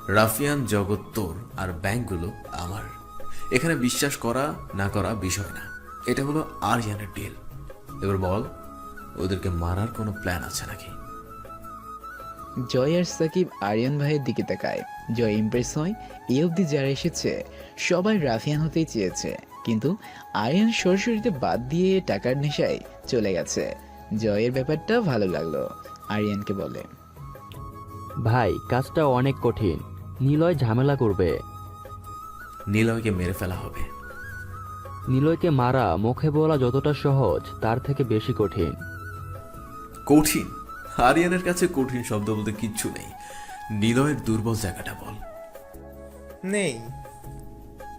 রাফিয়ান জগৎ তোর আর ব্যাংকগুলো আমার। এখানে বিশ্বাস করা না করা বিষয় না, এটা হলো আরিয়ানের ডিল। এবার বল, ওদেরকে মারার কোনো প্ল্যান আছে নাকি? জয় আর সাকিব আরিয়ান ভাইয়ের দিকে তাকায়। জয় ইমপ্রেস হয়। এই অবধি যারা এসেছে সবাই রাফিয়ান হতেই চেয়েছে, কিন্তু আরিয়ান সরাসরিতে বাদ দিয়ে টাকার নেশায় চলে গেছে। জয়ের ব্যাপারটা ভালো লাগলো। আরিয়ানকে বলে, ভাই কাজটা অনেক কঠিন, নিলয় ঝামেলা করবে। নিলয়কে মেরে ফেলা হবে। নিলয়কে মারা মুখে বলা যতটা সহজ তার থেকে বেশি কঠিন। কঠিন? আরিয়ানের কাছে কঠিন শব্দ বলতে কিচ্ছু নেই। নিলয়ের দুর্বল জায়গাটা বল। নেই।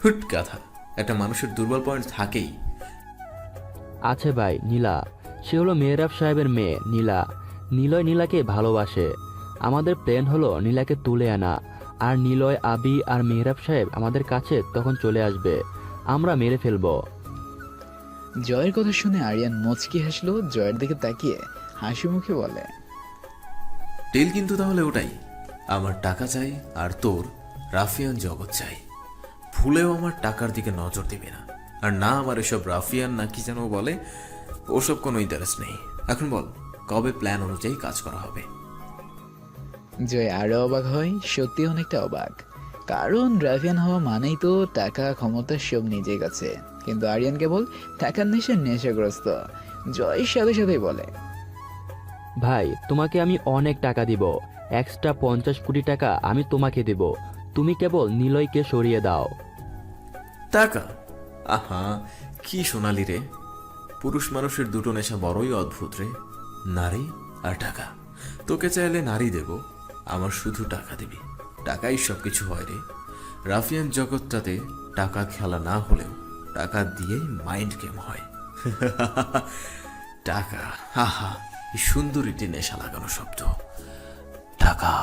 হুট কথা, একটা মানুষের দুর্বল পয়েন্ট থাকেই। আছে ভাই, নীলা। সে হলো মেহরাব সাহেবের মেয়ে নীলা। নিলয় নীলাকে ভালোবাসে। আমাদের প্ল্যান হলো নীলাকে তুলে আনা, আর নিলয়, আবি আর মেহরাব সাহেব আমাদের কাছে তখন চলে আসবে, আমরা মেরে ফেলবো। জয়ের কথা শুনে আরিয়ান মুচকি হাসলো। জয়ের দিকে তাকিয়ে হাসি মুখে বলে, ডিল কিন্তু তাহলে ওটাই, আমার টাকা চাই আর তোর রাফিয়ান জগৎ চাই। ভুলেও আমার টাকার দিকে নজর দিবি না, আর না আমার এসব রাফিয়ান না কি যেন বলে, ওসব কোনো ইন্টারেস্ট নেই। এখন বল, কবে প্ল্যান অনুযায়ী কাজ করা হবে? জয় আরো অবাক হয়, সত্যি অনেকটা অবাক। কারণ রাফিয়ান হওয়া মানেই তো টাকা ক্ষমতা সব নিজের কাছে, কিন্তু আরিয়ান কেবল টাকার নেশায় নেশাগ্রস্ত। জয়ের সাথে সাথেই বলে, ভাই তোমাকে আমি অনেক টাকা দিব, এক্সট্রা 50 কোটি টাকা আমি তোমাকে দেব, তুমি কেবল নিলয়কে সরিয়ে দাও। টাকা? আহা, কি সোনালি রে! পুরুষ মানুষের দুটো নেশা বড়ই অদ্ভুত রে, নারী আর টাকা। তোকে চাইলে নারী দেব, আমার শুধু টাকা দিবি। টাকাই সবকিছু হয় রে। রাফিয়ান জগৎটাতে টাকা খেলা না হলেও টাকা দিয়েই মাইন্ড গেম হয়। টাকা, আহা, এই সুন্দরীটি নেশা লাগানো শব্দ। টাকা।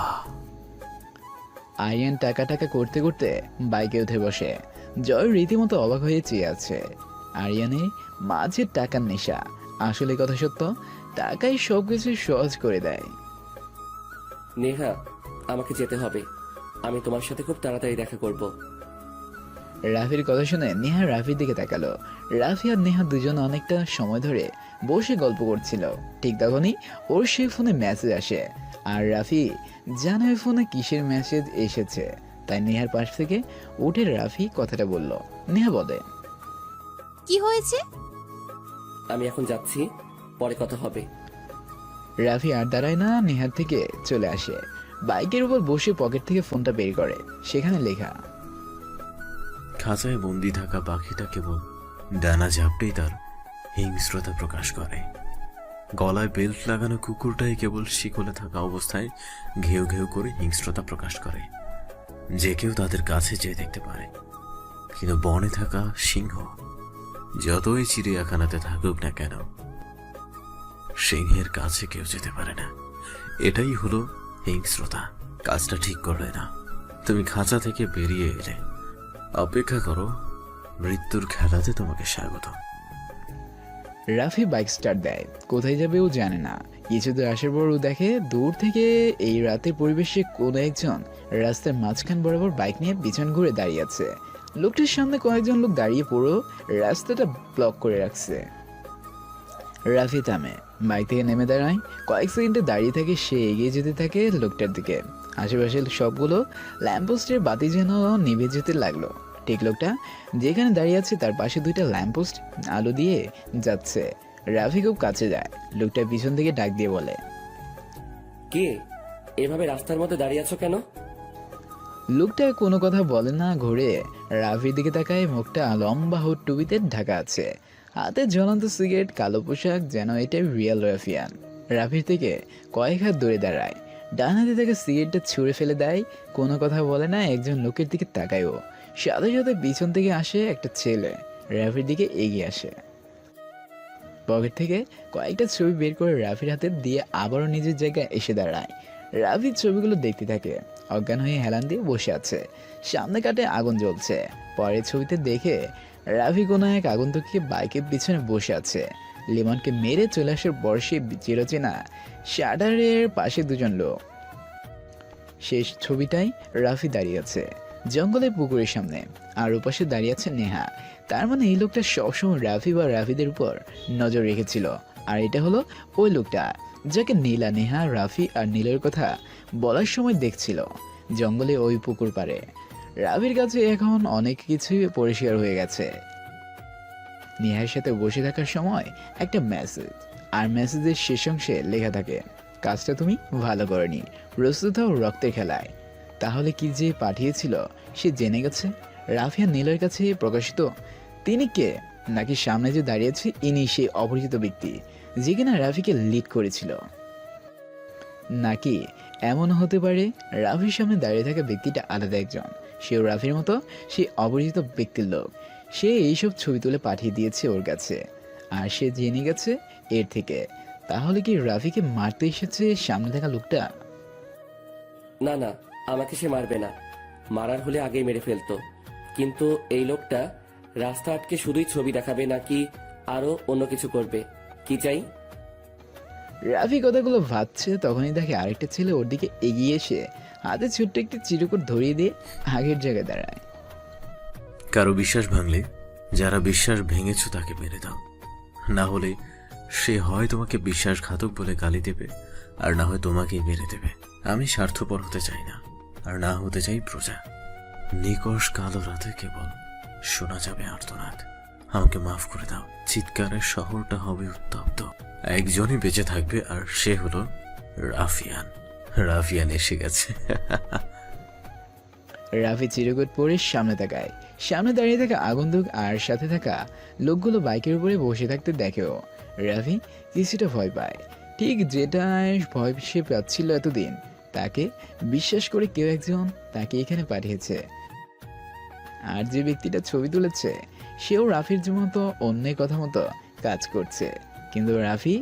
আরিয়ান টাকা টাকা করতে করতে বাইকে উঠে বসে। জয় রীতিমতো অবাক হয়ে চেয়ে আছে। আরিয়ানের মাঝে টাকার নেশা, আসলে কথা সত্য, টাকাই সবকিছু সহজ করে দেয়। নেহা, আমাকে যেতে হবে। আমি তোমার সাথে খুব তাড়াতাড়ি দেখা করব। রাফির কথা শুনে নেহা রাফির দিকে তাকালো। রাফি আর নেহা দুজন অনেকটা সময় ধরে বসে গল্প করছিল। ঠিক তখনই ওর সেই ফোনে মেসেজ আসে, আর রাফি জানে ওই ফোনে কিসের মেসেজ এসেছে। তাই নেহার পাশ থেকে উঠে রাফি কথাটা বলল। নেহা বলে, কি হয়েছে? আমি এখন যাচ্ছি, পরে কথা হবে। রাফি আর দাঁড়ায় না, নেহার থেকে চলে আসে। বাইকের উপর বসে পকেট থেকে ফোনটা বের করে। সেখানে লেখা, খাঁচায় বন্দি থাকা পাখিটা কেবল ডানা ঝাপটেই তার হিংস্রতা প্রকাশ করে। গলায় বেল্ট লাগানো কুকুরটাই কেবল শিকলে থাকা অবস্থায় ঘেউ ঘেউ করে হিংস্রতা প্রকাশ করে। যে কেউ তাদের কাছে যেয়ে দেখতে পারে, কিন্তু বনে থাকা সিংহ যতই চিড়িয়াখানাতে থাকুক না কেন, সিংহের কাছে কেউ যেতে পারে না। এটাই হলো হিংস্রতা। কাজটা ঠিক করলে না, তুমি খাঁচা থেকে বেরিয়ে এলে। অপেক্ষা করো, মৃত্যুর খেলাতে তোমাকে স্বাগত। রাফি বাইক স্টার্ট দেয়। কোথায় যাবে ও জানে না। কিছু দূর আসার পর ও দেখে দূর থেকে এই রাতের পরিবেশে কোনো একজন রাস্তার মাঝখান বরাবর বাইক নিয়ে পিছন ঘুরে দাঁড়িয়ে আছে। লোকটির সামনে কয়েকজন লোক দাঁড়িয়ে পুরো রাস্তাটা ব্লক করে রাখছে। রাফি থামে, বাইক থেকে নেমে দাঁড়ায়। কয়েক সেকেন্ডে দাঁড়িয়ে থাকে। সে এগিয়ে যেতে থাকে লোকটার দিকে। আশেপাশে সবগুলো ল্যাম্পপোস্টের বাতি যেন নিভে যেতে লাগলো। ঠিক লোকটা যেখানে দাঁড়িয়ে আছে তার পাশে দুইটা ল্যাম্পপোস্ট আলো দিয়ে যাচ্ছে। রাফি খুব কাছে যায়। লোকটা পিছন থেকে ডাক দিয়ে বলে, কে? এভাবে রাস্তার মধ্যে দাঁড়িয়ে আছো কেন? লোকটা কোনো কথা বলে না, ঘুরে রাফির দিকে তাকায়। মুখটা লম্বা হুড টুপিতে ঢাকা আছে, হাতে জ্বলন্ত সিগারেট, কালো পোশাক, যেন এটা রিয়েল রাফিয়ান। রাফির থেকে কয়েক হাত দূরে দাঁড়ায়। ডান হাতে থেকে সিগারেটটা ছুঁড়ে ফেলে দেয়। কোনো কথা বলে না, একজন লোকের দিকে তাকায়। ও সাথে সাথে পিছন থেকে আসে একটা ছেলে, রাফির দিকে এগিয়ে আসে। পকেট থেকে কয়েকটা ছবি বের করে রাফির হাতে দিয়ে আবারও নিজের জায়গায় এসে দাঁড়ায়। রাফির ছবিগুলো দেখতে থাকে। অজ্ঞান হয়ে হেলান দিয়ে বসে আছে। সামনে কাটে আগুন জ্বলছে। পরের ছবিতে দেখে রাফি কোনো এক আগন্তুককে বাইকের পিছনে বসে আছে। লিমনকে মেরে চলে আসার পর সে চিরচেনা শাটারের পাশে দুজন লোক। শেষ ছবিটাই রাফি দাঁড়িয়ে আছে জঙ্গলের পুকুরের সামনে, আর ওপাশে দাঁড়িয়ে আছে নেহা। তার মানে এই লোকটা সবসময় রাফি বা রাফিদের উপর নজর রেখেছিল। আর এটা হলো ওই লোকটা যাকে নীলা, নেহা, রাফি আর নীলের কথা বলার সময় দেখছিল জঙ্গলে ওই পুকুর পাড়ে। রাফির কাছে এখন অনেক কিছুই পরিষ্কার হয়ে গেছে। নেহার সাথে বসে থাকার সময় একটা মেসেজ, আর মেসেজের শেষ অংশে লেখা থাকে, কাজটা তুমি ভালো করনি, প্রস্তুত হও রক্তের খেলায়। তাহলে কি যে পাঠিয়েছিল সে জেনে গেছে রাফিয়া নীলের কাছে প্রকাশিত? তিনি কে? নাকি সামনে যে দাঁড়িয়েছে ইনি সেই অপরিচিত ব্যক্তি যে কিনা রাফিকে লিড করেছিল? নাকি এমন হতে পারে রাফির সামনে দাঁড়িয়ে থাকা ব্যক্তিটা আলাদা একজন, সেও রাফির মতো সেই অপরিচিত ব্যক্তির লোক। সে এইসব ছবি তুলে পাঠিয়ে দিয়েছে ওর কাছে, আর সে জেনে গেছে এর থেকে। তাহলে কি রাফিকে মারতে এসেছে সামনে থাকা লোকটা? না না, আমাকে সে মারবে না। মারার হলে আগেই মেরে ফেলতো। কিন্তু এই লোকটা রাস্তা আটকে শুধুই ছবি দেখাবে নাকি আরো অন্য কিছু করবে? কি চাই? রাফি কথাগুলো ভাবছে, তখনই দেখে আরেকটা ছেলে ওর দিকে এগিয়ে এসে হাতে ছোট্ট একটি চিরকুট ধরিয়ে দিয়ে আগের জায়গায় দাঁড়ায়। কারো বিশ্বাস ভাঙলে যারা বিশ্বাস ভেঙেছ তাকে মেরে দাও, না হলে সে হয় তোমাকে বিশ্বাসঘাতক বলে গালি দেবে, আর না হয় তোমাকেই মেরে দেবে। আমি স্বার্থপর হতে চাই না, আর না হতে চাই প্রজা। নিকষ কালো রাতে কেবল শোনা যাবে আর্তনাদ। আমাকে মাফ করে দাও। চিৎকারের শহরটা হবে উত্তপ্ত। একজনই বেঁচে থাকবে, আর সে হলো রাফিয়ান। রাফিয়ান এসে গেছে। রাফি চিরকুট পরে সামনে তাকায়। সামনে দাঁড়িয়ে থাকা আগন্তুক আর সাথে থাকা লোকগুলো বাইকের উপরে বসে থাকতে দেখেও রাফি কিছুটা ভয় পায়। ঠিক যেটায় ভয় সে পাচ্ছিল এতদিন, তাকে বিশ্বাস করে কেউ একজন তাকে এখানে পাঠিয়েছে। আর যে ব্যক্তিটা ছবি তুলেছে সেও রাফির মতো অন্যের কথা মতো কাজ করছে। কিন্তু রাফি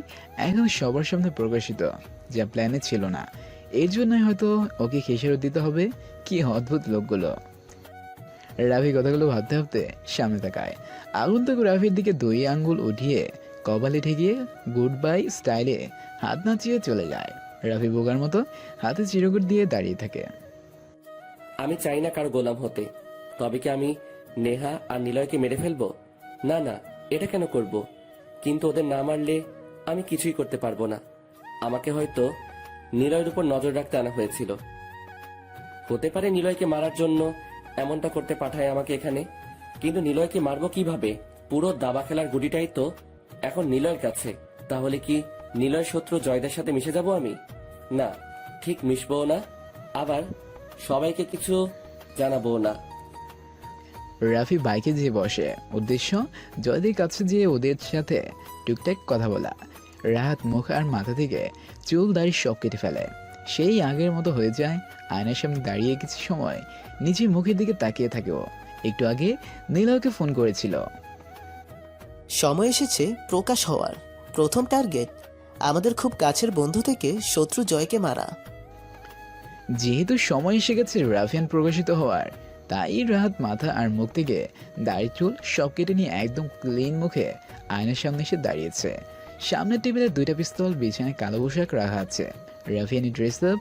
এখন সবার সামনে প্রকাশিত, যা প্ল্যানে ছিল না। এর জন্যই হয়তো ওকে খেসারত দিতে হবে। কি অদ্ভুত লোকগুলো। রাফি কথাগুলো ভাবতে ভাবতে সামনে তাকায়। আগন্তুক রাফির দিকে 2 আঙ্গুল উঠিয়ে কপালে ঠেকিয়ে গুড বাই স্টাইলে হাত নাচিয়ে চলে যায়। রাফি বোকার মতো হাতে চিরকুট দিয়ে দাঁড়িয়ে থাকে। আমি চাই না কারো গোলাম হতে। তবে কি আমি নেহা আর নিলয়কে মেরে ফেলবো? না না, এটা কেন করব? কিন্তু ওদের না মারলে আমি কিছুই করতে পারবো না। আমাকে হয়তো নিলয়ের উপর নজর রাখতে আনা হয়েছিল। হতে পারে নিলয়কে মারার জন্য এমনটা করতে পাঠায় আমাকে এখানে। কিন্তু নিলয়কে মারবো কিভাবে? পুরো দাবা খেলার গুটিটাই তো এখন নিলয়ের কাছে। তাহলে কি নিলয় শত্রু জয়দের সাথে মিশে যাব আমি? না, ঠিক মিশবও না, আবার সবাইকে কিছু জানাবো না। রাফি বাইকে যেয়ে বসে, উদ্দেশ্য জয়দের কাছে যেয়ে ওদের সাথে টুকটাক কথা বলা। রাহাত মুখ আর মাথা থেকে চুল দাড়ি সব কেটে ফেলে। সেই আগের মতো হয়ে যায়। আয়নার সামনে দাঁড়িয়ে কিছু সময় নিজের মুখের দিকে তাকিয়ে থাকে ও। একটু আগে নীলয়কে ফোন করেছিল। সময় এসেছে প্রকাশ হওয়ার। প্রথম টার্গেট আমাদের খুব কাছের বন্ধু থেকে শত্রু জয়কে মারা। যেহেতু সময় এসে গেছে রাফিয়ান প্রকাশিত হওয়ার, তাই রাহাত মাথা আর মুখ থেকে দাড়ি চুল সব কেটে নিয়ে একদম ক্লিন মুখে আয়নার সামনে এসে দাঁড়িয়েছে। সামনের টেবিলে 2টা পিস্তল, বিছানায় কালো পোশাক রাখা আছে। রাফিয়ানি ড্রেস আপ।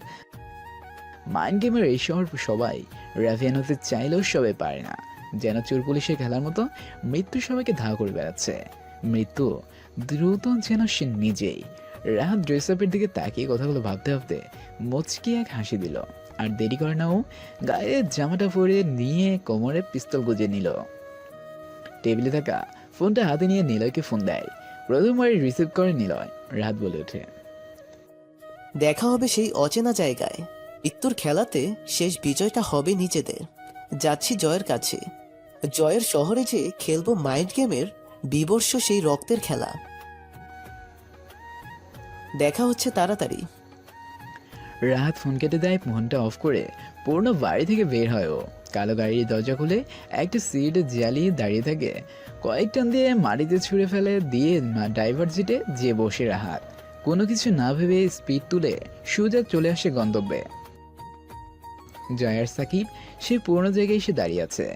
মাইন্ড গেমের এই শহর সবাই রাফিয়ান হতে চাইলেও সবাই পারে না। যেন চোর পুলিশের খেলার মতো মৃত্যু সবাইকে ধাওয়া করে বেড়াচ্ছে। মৃত্যু দ্রুত যেন সে নিজেই। রাহাত ড্রেস আপের দিকে তাকিয়ে কথাগুলো ভাবতে ভাবতে মুচকি এক হাসি দিল। আর দেরি করে না, ও গায়ে জামাটা পরে নিয়ে কোমরে পিস্তল গুজে নিল। টেবিলে থাকা ফোনটা হাতে নিয়ে নিলয়কে ফোন দেয়। প্রথমবারই রিসিভ করে নিলয়। রাহাত বলে ওঠে, দেখা হবে সেই অচেনা জায়গায়। মৃত্যুর খেলাতে শেষ বিজয়টা হবে নিজেদের। যাচ্ছি জয়ের কাছে। জয়ের শহরে যে খেলবো মাইন্ড গেমের বিবর্ষ সেই রক্তের খেলা। দেখা হচ্ছে তাড়াতাড়ি। রাহাত ফোন কেটে দেয়, ফোনটা অফ করে পুরনো বাড়ি থেকে বের হয় ও। কালো গাড়ির দরজা খুলে একটা সিট জ্বালিয়ে দাঁড়িয়ে থাকে। কয়েক টান দিয়ে মাটিতে ছুঁড়ে ফেলে দিয়ে ড্রাইভার সিটে যে বসে রাহাত। কোনো কিছু না ভেবে স্পিড তুলে সোজা চলে আসে গন্তব্যে। জয়ার সাকিব সে পুরনো জায়গায় এসে দাঁড়িয়ে আছে।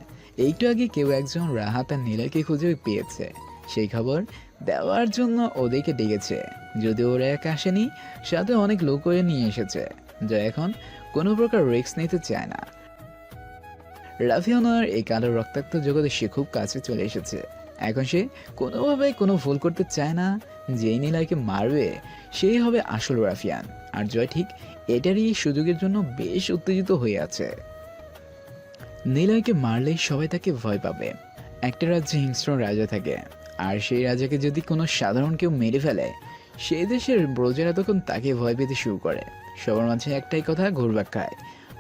একটু আগে কেউ একজন রাহাত আর নীলয়কে খুঁজে পেয়েছে, সেই খবর দেওয়ার জন্য ওদেরকে ডেকেছে। যদিও ওরা একা আসেনি, সাথে অনেক লোক করে নিয়ে এসেছে। জয় এখন কোনো প্রকার রিস্ক নিতে চায় না। রাফিয়ানার এই কালো রক্তাক্ত জগতে সে খুব কাছে চলে এসেছে। এখন সে কোনোভাবে কোনো ভুল করতে চায় না। যেই নীলয়কে মারবে সেই হবে আসল রাফিয়ান। আর জয় ঠিক এটারই সুযোগের জন্য বেশ উত্তেজিত হয়ে আছে। নীলয়কে মারলেই সবাই তাকে ভয় পাবে। একটা রাজ্যে হিংস্র রাজা থাকে, আর সেই রাজাকে যদি কোনো সাধারণ কেউ মেরে ফেলে, সেই দেশের প্রজারা তখন তাকে ভয় পেতে শুরু করে। সবার মাঝে একটাই কথা ঘুরপাক খায়,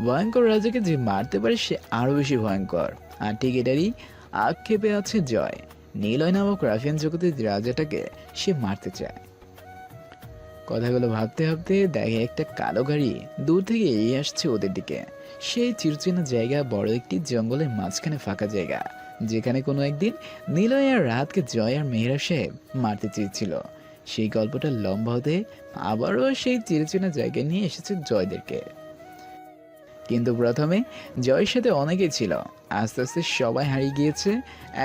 ভয়ঙ্কর রাজাকে যে মারতে পারে সে আরো বেশি ভয়ঙ্কর। আর ঠিক এটারই আক্ষেপে আছে জয়। নীলয় নামক রাফিয়ান জগতের রাজাটাকে সে মারতে চায়। কথাগুলো ভাবতে ভাবতে দেখে একটা কালো গাড়ি দূর থেকে এগিয়ে আসছে ওদের দিকে। সেই চিরচেনা জায়গা বড় একটি জঙ্গলের মাঝখানে ফাঁকা জায়গা, যেখানে কোনো একদিন নীলয় আর রাহাতকে জয় আর মেহরা সাহেব মারতে চেয়েছিল। সেই গল্পটা লম্বা হতে আবারও সেই চিরচেনা জায়গায় নিয়ে এসেছে জয়দেরকে। কিন্তু প্রথমে জয়ের সাথে অনেকেই ছিল, আস্তে আস্তে সবাই হারিয়ে গিয়েছে।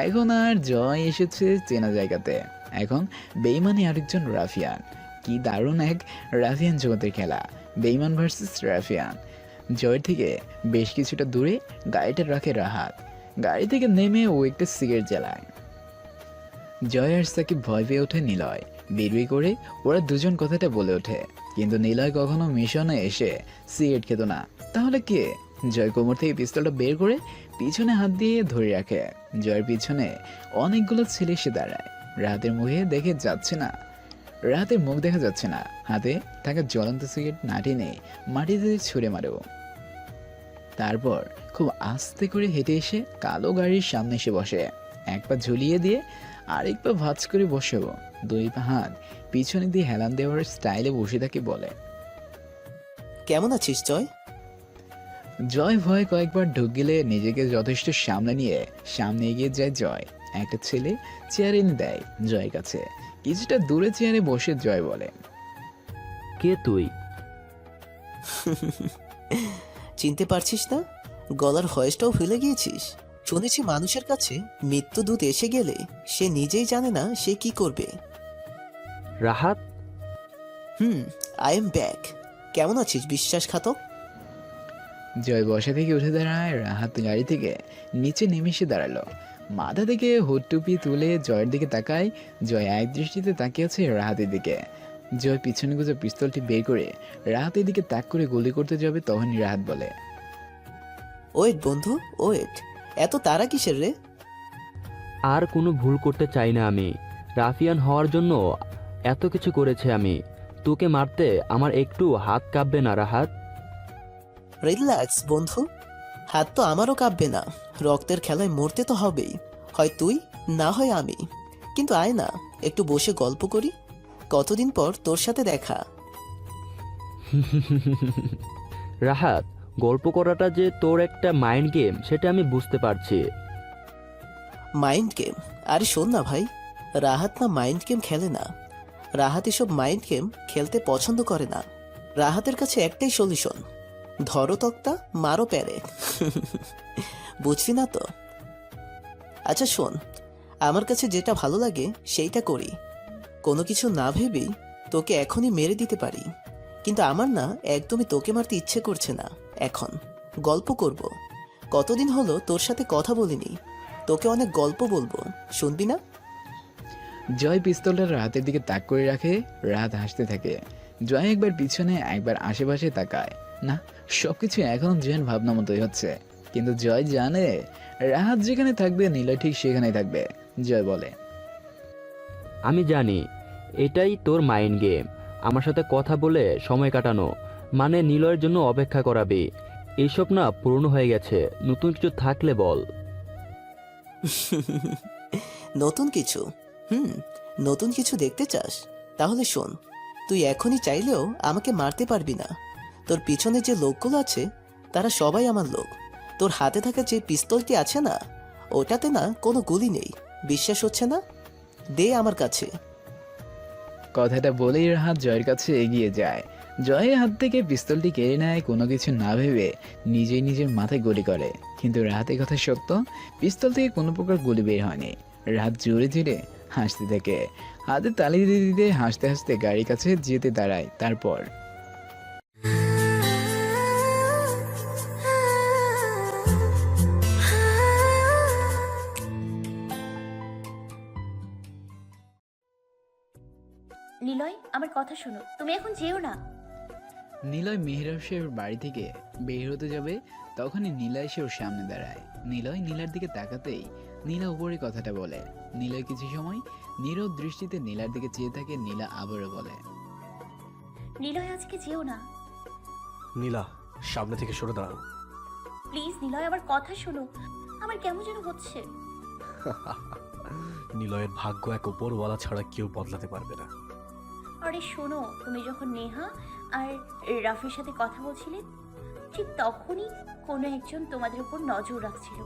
এখন আর জয় এসেছে চেনা জায়গাতে। এখন বেইমানি আরেকজন রাফিয়ান। কি দারুণ এক রাফিয়ান জগতের খেলা, বেইমান ভার্সেস রাফিয়ান। জয়ের থেকে বেশ কিছুটা দূরে গাড়িটা রাখে রাহাত। গাড়ি থেকে নেমে ও একটা সিগারেট জ্বালায়। জয় আর সাকিব ভয় পেয়ে ওঠে নিলয়। বিড়বিড় করে ওরা দুজন কথাটা বলে ওঠে, কিন্তু নিলয় কখনো মিশনে এসে সিগারেট খেত না। তাহলে কে? জয় কোমর থেকে পিস্তলটা বের করে পিছনে হাত দিয়ে ধরে রাখে। জয়ের পিছনে অনেকগুলো ছেলে এসে দাঁড়ায়। রাহাতের মুখে দেখে যাচ্ছে না, রাহাতের মুখ দেখা যাচ্ছে না। হাতে থাকা জ্বলন্ত সিগারেট না টেনে মাটিতে ছুঁড়ে মারেও। তারপর খুব আস্তে করে হেঁটে এসে কালো গাড়ির সামনে এসে বসে। এক পা ঝুলিয়ে দিয়ে আরেক পা ভাঁজ করে বসেও দুই পা হাত পিছনে দিয়ে হেলান দেওয়ার স্টাইলে বসে থাকে। বলে, কেমন আছিস জয়? জয় ভয়ে কয়েকবার ঢুক গেলে নিজেকে যথেষ্ট সামনে নিয়ে সামনে এগিয়ে যায় জয়। একটা ছেলে চেয়ার এনে দেয় জয়ের কাছে। কিছুটা দূরে চেয়ারে বসে জয় বলে, কে তুই? চিনতে পারছিস না? গলার ভয়েসটাও ভুলে গিয়েছিস? শুনেছি মানুষের কাছে মৃত্যুদূত এসে গেলে সে নিজেই জানে না সে কি করবে। রাহাত? I am back. কেমন আছিস বিশ্বাসঘাতক? জয় বসা থেকে উঠে দাঁড়ায়। রাহাত গাড়ি থেকে নিচে নেমে এসে দাঁড়ালো। মাথা থেকে হুড টুপি তুলে জয়ের দিকে তাকায়। জয় এক দৃষ্টিতে তাকিয়ে আছে রাহাতের দিকে। জয় পিছনে গুজে পিস্তলটি বের করে রাহাতের দিকে তাক করে গুলি করতে যাবে, তখনই রাহাত বলে, ওয়েট বন্ধু, ওয়েট। এত তারা কিসের রে? আর কোনো ভুল করতে চাই না আমি। রাফিয়ান হওয়ার জন্য এত কিছু করেছে আমি। তোকে মারতে আমার একটু হাত কাঁপবে না রাহাত? রিল্যাক্স বন্ধু, হাত তো আমারও কাঁপবে না। রক্তের খেলায় মরতে তো হবেই, হয় তুই না হয় আমি। কিন্তু আয় না, একটু বসে গল্প করি। কতদিন পর তোর সাথে দেখা। রাহাত, গল্প করাটা যে তোর একটা মাইন্ড গেম সেটা আমি বুঝতে পারছি। Mind game? আরে শোন না ভাই, রাহাত না মাইন্ড গেম খেলে না। রাহাত এসব মাইন্ড গেম খেলতে পছন্দ করে না। রাহাতের কাছে একটাই সলিউশন, ধরো তক্তা মারো প্যারে। বুঝলি না তো? আচ্ছা শোন, আমার কাছে যেটা ভালো লাগে সেইটা করি। কোনো কিছু না ভেবেই তোকে এখনই মেরে দিতে পারি, কিন্তু আমার না একদমই তোকে মারতে ইচ্ছে করছে না। এখন গল্প করব। কতদিন হলো তোর সাথে কথা বলিনি, তোকে অনেক গল্প বলবো, শুনবি না? জয় পিস্তলটা রাহাতের দিকে তাক করে রাখে। রাহাত হাসতে থাকে। জয় একবার পিছনে একবার আশেপাশে তাকায়। না, সবকিছু এখন জয়ের ভাবনা মতোই হচ্ছে, কিন্তু জয় জানে রাহাত যেখানে থাকবে নিলয় ঠিক সেখানেই থাকবে। জয় বলে, আমি জানি এটাই তোর মাইন্ড গেম, আমার সাথে কথা বলে সময় কাটানো, মানে নিলয়ের জন্য অপেক্ষা করাবি। এইসব না পুরনো হয়ে গেছে, নতুন কিছু থাকলে বল। নতুন কিছু? নতুন কিছু দেখতে চাস? তাহলে শোন, তুই এখনই চাইলেও আমাকে মারতে পারবি না। তোর পিছনে যে লোকগুলো আছে তারা সবাই আমার লোক। তোর হাতে থাকা যে পিস্তলটি আছে না, ওটাতে না কোনো গুলি নেই। বিশ্বাস হচ্ছে না? দে আমার কাছে। কথাটা বলেই রাহাত জয়ের কাছে এগিয়ে যায়। জয়ের হাত থেকে পিস্তলটি কেড়ে নেয়। কোনো কিছু না ভেবে নিজেই নিজের মাথায় গুলি করে, কিন্তু রাহাতের কথা সত্য, পিস্তল থেকে কোনো প্রকার গুলি বের হয়নি। রাহাত জোরে জোরে হাসতে থাকে। হাতে তালি দিতে দিতে হাসতে হাসতে গাড়ির কাছে যেতে দাঁড়ায়। তারপর নিলয় আমার কথা শোনো, তুমি এখন যেও না। নিলয় মেহরাব সাহেবের বাড়ি থেকে বের হতে যাবে, তখনই নীলা এসে ওর সামনে দাঁড়ায়। নিলয় নীলার দিকে তাকাতেই নীলা উপরে কথাটা বলে। নিলয় কিছু সময় নীরব দৃষ্টিতে নীলার দিকে চেয়ে থাকে। নীলা আবারও বলে, নিলয় আজকে যেও না। নীলা, সামনে থেকে সরে দাঁড়াও। প্লিজ নিলয় আমার কথা শোনো, আমার কেমন যেন হচ্ছে। নিলয়ের ভাগ্য এক উপরওয়ালা ছাড়া কেউ বদলাতে পারবে না। আরে শোনো, তুমি যখন নেহা আর রাফির সাথে কথা বলছিলে, ঠিক তখনই কোনো একজন তোমাদের উপর নজর রাখছিল।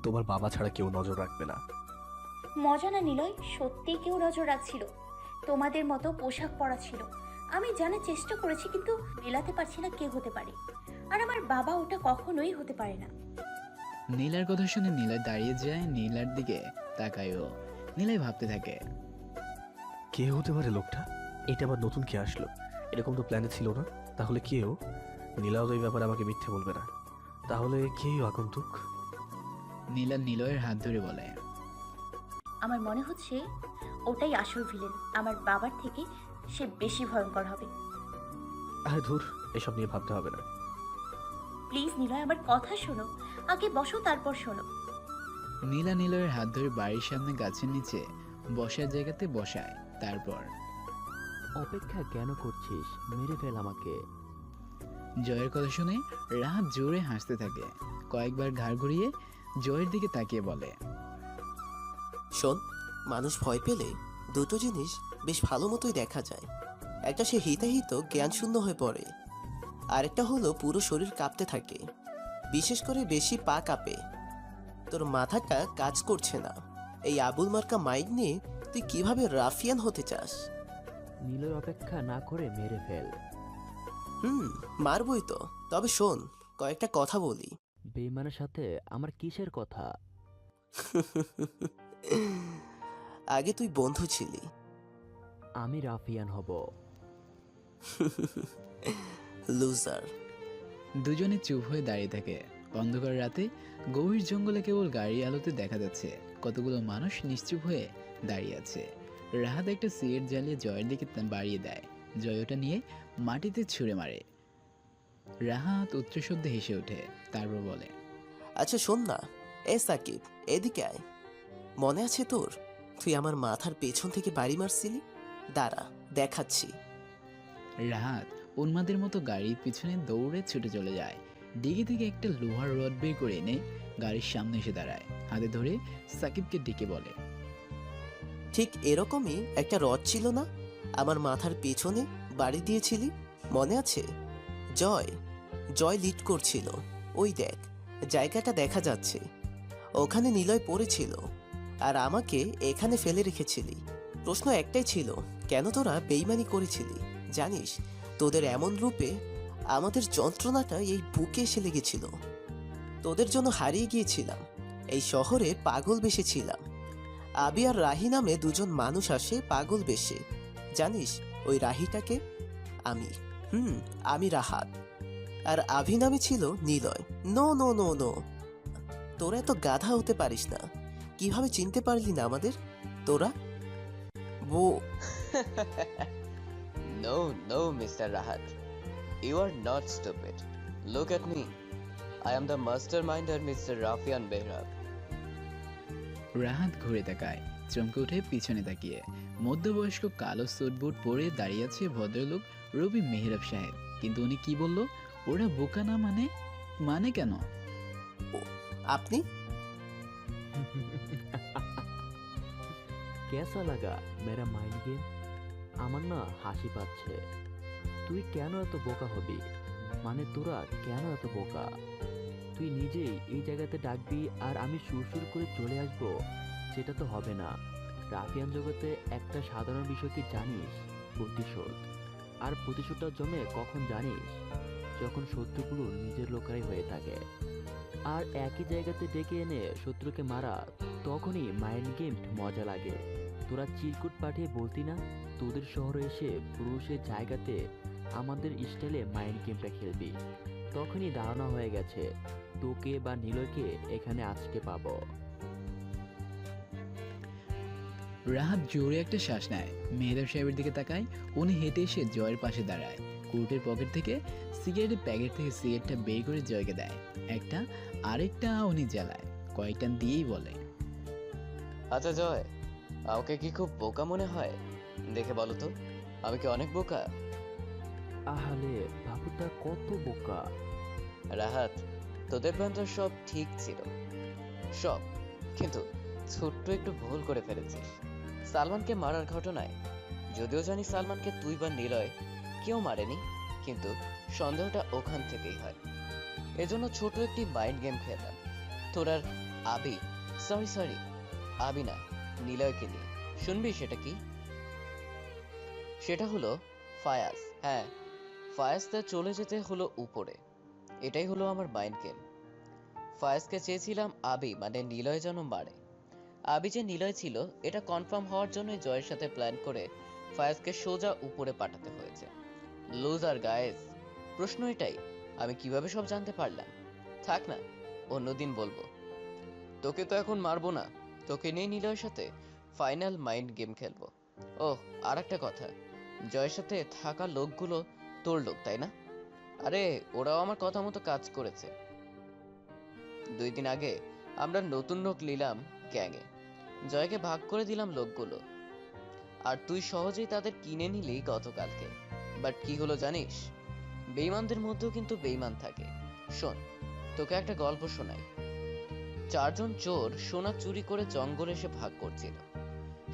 তোমার বাবা ছাড়া কেউ নজর রাখবে না। মজা না নিলয়, সত্যিই কেউ নজর রাখছিল। তোমাদের মতো পোশাক পরা ছিল। আমি জানার চেষ্টা করেছি, কিন্তু মেলাতে পারছি না কে হতে পারে। আর আমার বাবা ওটা কখনোই হতে পারে না। নীলার কথা শুনে নীলা দাঁড়িয়ে যায়। নীলার দিকে তাকায়ও। নীলাই ভাবতে থাকে, কে হতে পারে লোকটা? এটা আবার নতুন কে আসলো? এরকম তো প্ল্যানে ছিল না। তাহলে কেউ? নীলাও তো এই ব্যাপারে আমাকে মিথ্যে বলবে না। তাহলে কেউ আগন্তুক? নীলা নিলয়ের হাত ধরে বলে, আমার মনে হচ্ছে ওটাই আসল ভিলেন। আমার বাবার থেকে সে বেশি ভয়ঙ্কর হবে। আরে ধুর, এসব নিয়ে ভাবতে হবে না। প্লিজ নিলয় আমার কথা শোনো, আগে বসো তারপর শোনো। নীলা নিলয়ের হাত ধরে বাড়ির সামনে গাছের নিচে বসার জায়গাতে বসায়। তারপর অপেক্ষা কেন করছিস? মেরে ফেল আমাকে। জয়ের কথা শুনে রাহাত জোরে হাসতে থাকে। কয়েকবার ঘাড় ঘুরিয়ে জয়ের দিকে তাকিয়ে বলে, শোন, মানুষ ভয় পেলে দুটো জিনিস বেশ ভালো মতোই দেখা যায়। একটা সে হিতাহিত জ্ঞান শূন্য হয়ে পড়ে, আরেকটা হলো পুরো শরীর কাঁপতে থাকে, বিশেষ করে বেশি পা কাঁপে। তোর মাথাটা কাজ করছে না। এই আবুল মার্কা মাইক নিয়ে তুই কিভাবে রাফিয়ান হতে চাস? নীলয় অপেক্ষা না করে মেরে ফেল। মারবই তো। তবে শোন, কয়েকটা কথা বলি। বেইমানের সাথে আমার কিসের কথা? আগে তুই বন্ধু ছিলি। আমি রাফিয়ান হব। লুজার। দুজনে চুপ হয়ে দাঁড়িয়ে থাকে। অন্ধকার রাতে গভীর জঙ্গলে কেবল গাড়ির আলোতে দেখা যাচ্ছে কতগুলো মানুষ নিশ্চুপ হয়ে দাঁড়িয়ে আছে। রাহাত একটা সিগারেট জ্বালিয়ে জয়ের দিকে বাড়িয়ে দেয়। জয় ওটা নিয়ে মাটিতে ছুঁড়ে মারে। রাহাত উচ্চশব্দে হেসে ওঠে, তারপর বলে, আচ্ছা শোন না, এ সাকিব, এদিকে আয়। মনে আছে তোর, তুই আমার মাথার পেছন থেকে বাড়ি মারছিলি? দাঁড়া, দেখাচ্ছি। রাহাত উন্মাদের মতো গাড়ির পিছনে দৌড়ে ছুটে চলে যায়। ডিগি থেকে একটা লোহার রড বের করে এনে গাড়ির সামনে এসে দাঁড়ায়। হাতে ধরে সাকিবকে ডেকে বলে, ঠিক এরকমই একটা রড ছিল না আমার মাথার পেছনে বাড়ি দিয়েছিলি? মনে আছে? জয় জয় লিড করছিল। ওই দেখ, জায়গাটা দেখা যাচ্ছে। ওখানে নিলয় পড়েছিল আর আমাকে এখানে ফেলে রেখেছিলি। প্রশ্ন একটাই ছিল, কেন তোরা বেইমানি করেছিলি? জানিস, তোদের এমন রূপে আমাদের যন্ত্রণাটা এই বুকে এসে লেগেছিল। তোদের জন্য হারিয়ে গিয়েছিলাম। এই শহরে পাগল বেশে ছিলাম। আবি আর রাহি নামে দুজন মানুষ আসে পাগল বেশে। জানিস ওই রাহিটাকে? আমি আমি রাহাত। আর আভি নামে ছিল Niloy. No no no no, তোরা এত গাধা হতে পারিস না। কিভাবে চিনতে পারলি না আমাদের তোরা? ও No, no, Mr. Rahat. You are not stupid. Look at me. I am the masterminder, Mr. Rafian Behrab. Rahat ঘুরে তাকায়, চমকে উঠে পিছনে তাকিয়ে মধ্যবয়স্ক কালো স্যুট বুট পরে দাঁড়িয়ে আছে ভদ্রলোক রবি মেহরাব সাহেব। কিন্তু উনি কি বলল? ওরা বোকা না মানে কেন? আপনি? কেসা লাগা মেরা মাইন্ড গেম? আমার না হাসি পাচ্ছে। তুই কেন এত বোকা হবি? মানে তোরা কেন এত বোকা? তুই নিজেই এই জায়গাতে ডাকবি আর আমি সুরসুর করে চলে আসব? সেটা তো হবে না। রাফিয়ান জগতে একটা সাধারণ বিষয় কি জানিস? প্রতিশোধ। আর প্রতিশোধটা জমে কখন জানিস? যখন শত্রুগুলো নিজের লোকেরাই হয়ে থাকে। আর একই জায়গাতে ডেকে এনে শত্রুকে মারা, তখনই মাইন্ড গেম মজা লাগে। তোরা চিরকুট পাঠিয়ে বলতি না তোদের শহরে এসে পুরুষের জায়গাতে আমাদের স্টাইলে মাইন্ড গেমটা খেলবি। তখনই ধারণা হয়ে গেছে তোকে বা নীলয়কে এখানে আজকে পাবো। রাহাত জোরে একটা শ্বাস নেয়, মেহরাব সাহেবের দিকে তাকায়। উনি হেঁটে এসে জয়ের পাশে দাঁড়ায়, কোটের পকেট থেকে সিগারেটের প্যাকেট থেকে সিগারেটটা বের করে জয়কে দেয় একটা, আরেকটা উনি জ্বালায়, কয়েকটা দিয়েই বলে, আচ্ছা জয়, আমাকে কি খুব বোকা মনে হয়? দেখে বলো তো, আমি কি অনেক বোকা? আহালে বাবুটা কত বোকা। রাহাত, তোদের প্ল্যান তো সব ঠিক ছিল, সব, কিন্তু ছোট্ট একটু ভুল করে ফেলেছিস সালমানকে মারার ঘটনায়। যদিও জানি সালমানকে তুই বা নিলয় কেউ মারেনি, কিন্তু সন্দেহটা ওখান থেকেই হয়। এজন্য ছোট একটি মাইন্ড গেম খেললাম তোর আর সরি আবি না, নিলয়কে নিয়ে। শুনবি সেটা কি? সেটা হলো ফায়াজ। হ্যাঁ, ফায়াজটা চলে যেতে হলো উপরে, এটাই হলো আমার মাইন্ড গেম। ফায়াজকে চেয়েছিলাম আবি মানে নিলয় যেন মারে। আবি যে নিলয় ছিল এটা কনফার্ম হওয়ার জন্যই জয়ের সাথে প্ল্যান করে ফায়াজকে সোজা উপরে পাঠাতে হয়েছে। লুজার গায়েস, প্রশ্ন এটাই, আমি কিভাবে সব জানতে পারলাম? থাক না, অন্যদিন বলবো। তোকে তো এখন মারবো না, তোকে নিয়ে নিলয়ের সাথে ফাইনাল মাইন্ড গেম খেলবো। ওহ, আর একটা কথা, জয়ের সাথে থাকা লোকগুলো তোর লোক তাই না? আরে ওরাও আমার কথা মতো কাজ করেছে। 2 দিন আগে আমরা নতুন লোক নিলাম গ্যাংয়ে, জয়কে ভাগ করে দিলাম লোকগুলো, আর তুই সহজেই তাদের কিনে নিলি গতকালকে। বাট কি হলো জানিস? বেঈমানদের মধ্যেও কিন্তু বেঈমান থাকে। শোন, তোকে একটা গল্প শোনাই। 4 জন চোর সোনা চুরি করে জঙ্গলে এসে ভাগ করছিল।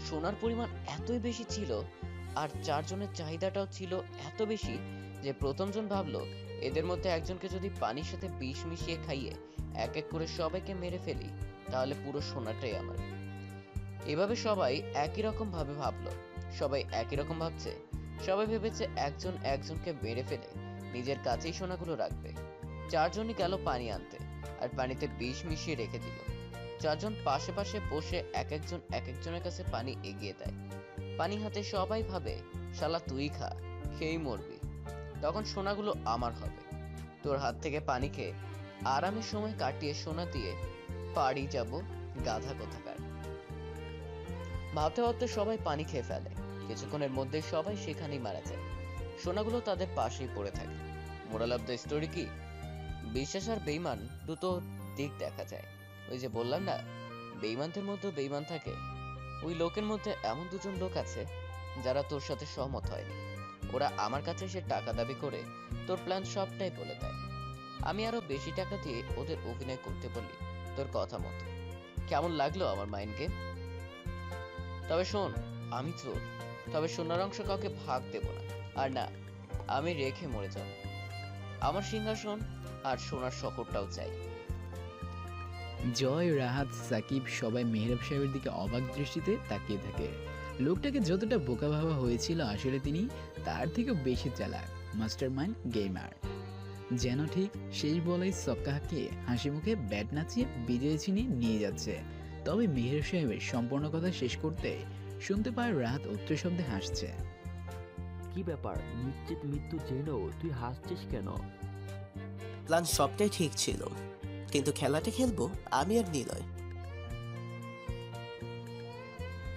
সোনার পরিমাণ এতই বেশি ছিল আর 4 জনের চাহিদাটাও ছিল এত বেশি যে প্রথম জন ভাবলো এদের মধ্যে একজনকে যদি পানির সাথে বিষ মিশিয়ে খাইয়ে এক এক করে সবাইকে মেরে ফেলি তাহলে পুরো সোনাটাই আমার। এভাবে সবাই একই রকম ভাবে ভাবলো। সবাই একই রকম ভাবছে, সবাই ভেবেছে একজন একজনকে মেরে ফেলে নিজের কাছেই সোনাগুলো রাখবে। 4 জনই গেল পানি আনতে আর পানিতে বিষ মিশিয়ে রেখে দিল। 4 জন পাশে পাশে বসে এক একজনের কাছে পানি এগিয়ে দেয়। পানি হাতে সবাই ভাবে শালা তুই খা, খেয়েই মরবি, তখন সোনাগুলো আমার হবে। তোর হাত থেকে পানি খেয়ে আরামের সময় কাটিয়ে সোনা দিয়ে পাড়ি যাব গাধা কোথাকার। ভাবতে ভাবতে সবাই পানি খেয়ে ফেলে, কিছুক্ষণের মধ্যে সবাই সেখানেই মারা যায়। সোনাগুলো তাদের পাশেই পড়ে থাকে। মোরাল অফ দ্য স্টোরি কি? বিশ্বাস আর বেঈমান দুটো দিক দেখা যায়। ওই যে বললাম না, বেঈমানদের মধ্যেও বেঈমান থাকে। ওই লোকের মধ্যে এমন 2 জন লোক আছে যারা তোর সাথে সহমত হয়নি। ওরা আমার কাছে এসে টাকা দাবি করে তোর প্ল্যান সবটাই বলে দেয়। আমি আরো বেশি টাকা দিয়ে ওদের অভিনয় করতে বলি তোর কথা মতো। কেমন লাগলো আমার মাইন্ড গেম? তবে শোন, আমি চোর, তবে সোনার অংশ কাউকে ভাগ দেব না। আর না, আমি রেখে মরে যাব। আমার সিংহাসন আর সোনার শহরটাও চাই। জয়, রাহাত, সাকিব সবাই মেহরাব সাহেবের দিকে অবাক দৃষ্টিতে তাকিয়ে থাকে। লোকটাকে যতটা বোকা ভাবা হয়েছিল আসলে তিনি তার থেকেও বেশি চালাক, মাস্টার মাইন্ড গেমার। যেন ঠিক শেষ বলেই সক্কা হাঁকিয়ে হাসি মুখে ব্যাট নাচিয়ে বিজয় ছিনিয়ে নিয়ে যাচ্ছে। তবে মেহরাব সাহেবের সম্পূর্ণ কথা শেষ করতে শুনতে পায় রাহাত উচ্চ শব্দে হাসছে। কি ব্যাপার, নিশ্চিত মৃত্যু জেনেও তুই হাসছিস কেন? প্ল্যান সবটাই ঠিক ছিল, কিন্তু খেলাটা খেলবো আমি আর নিলয়।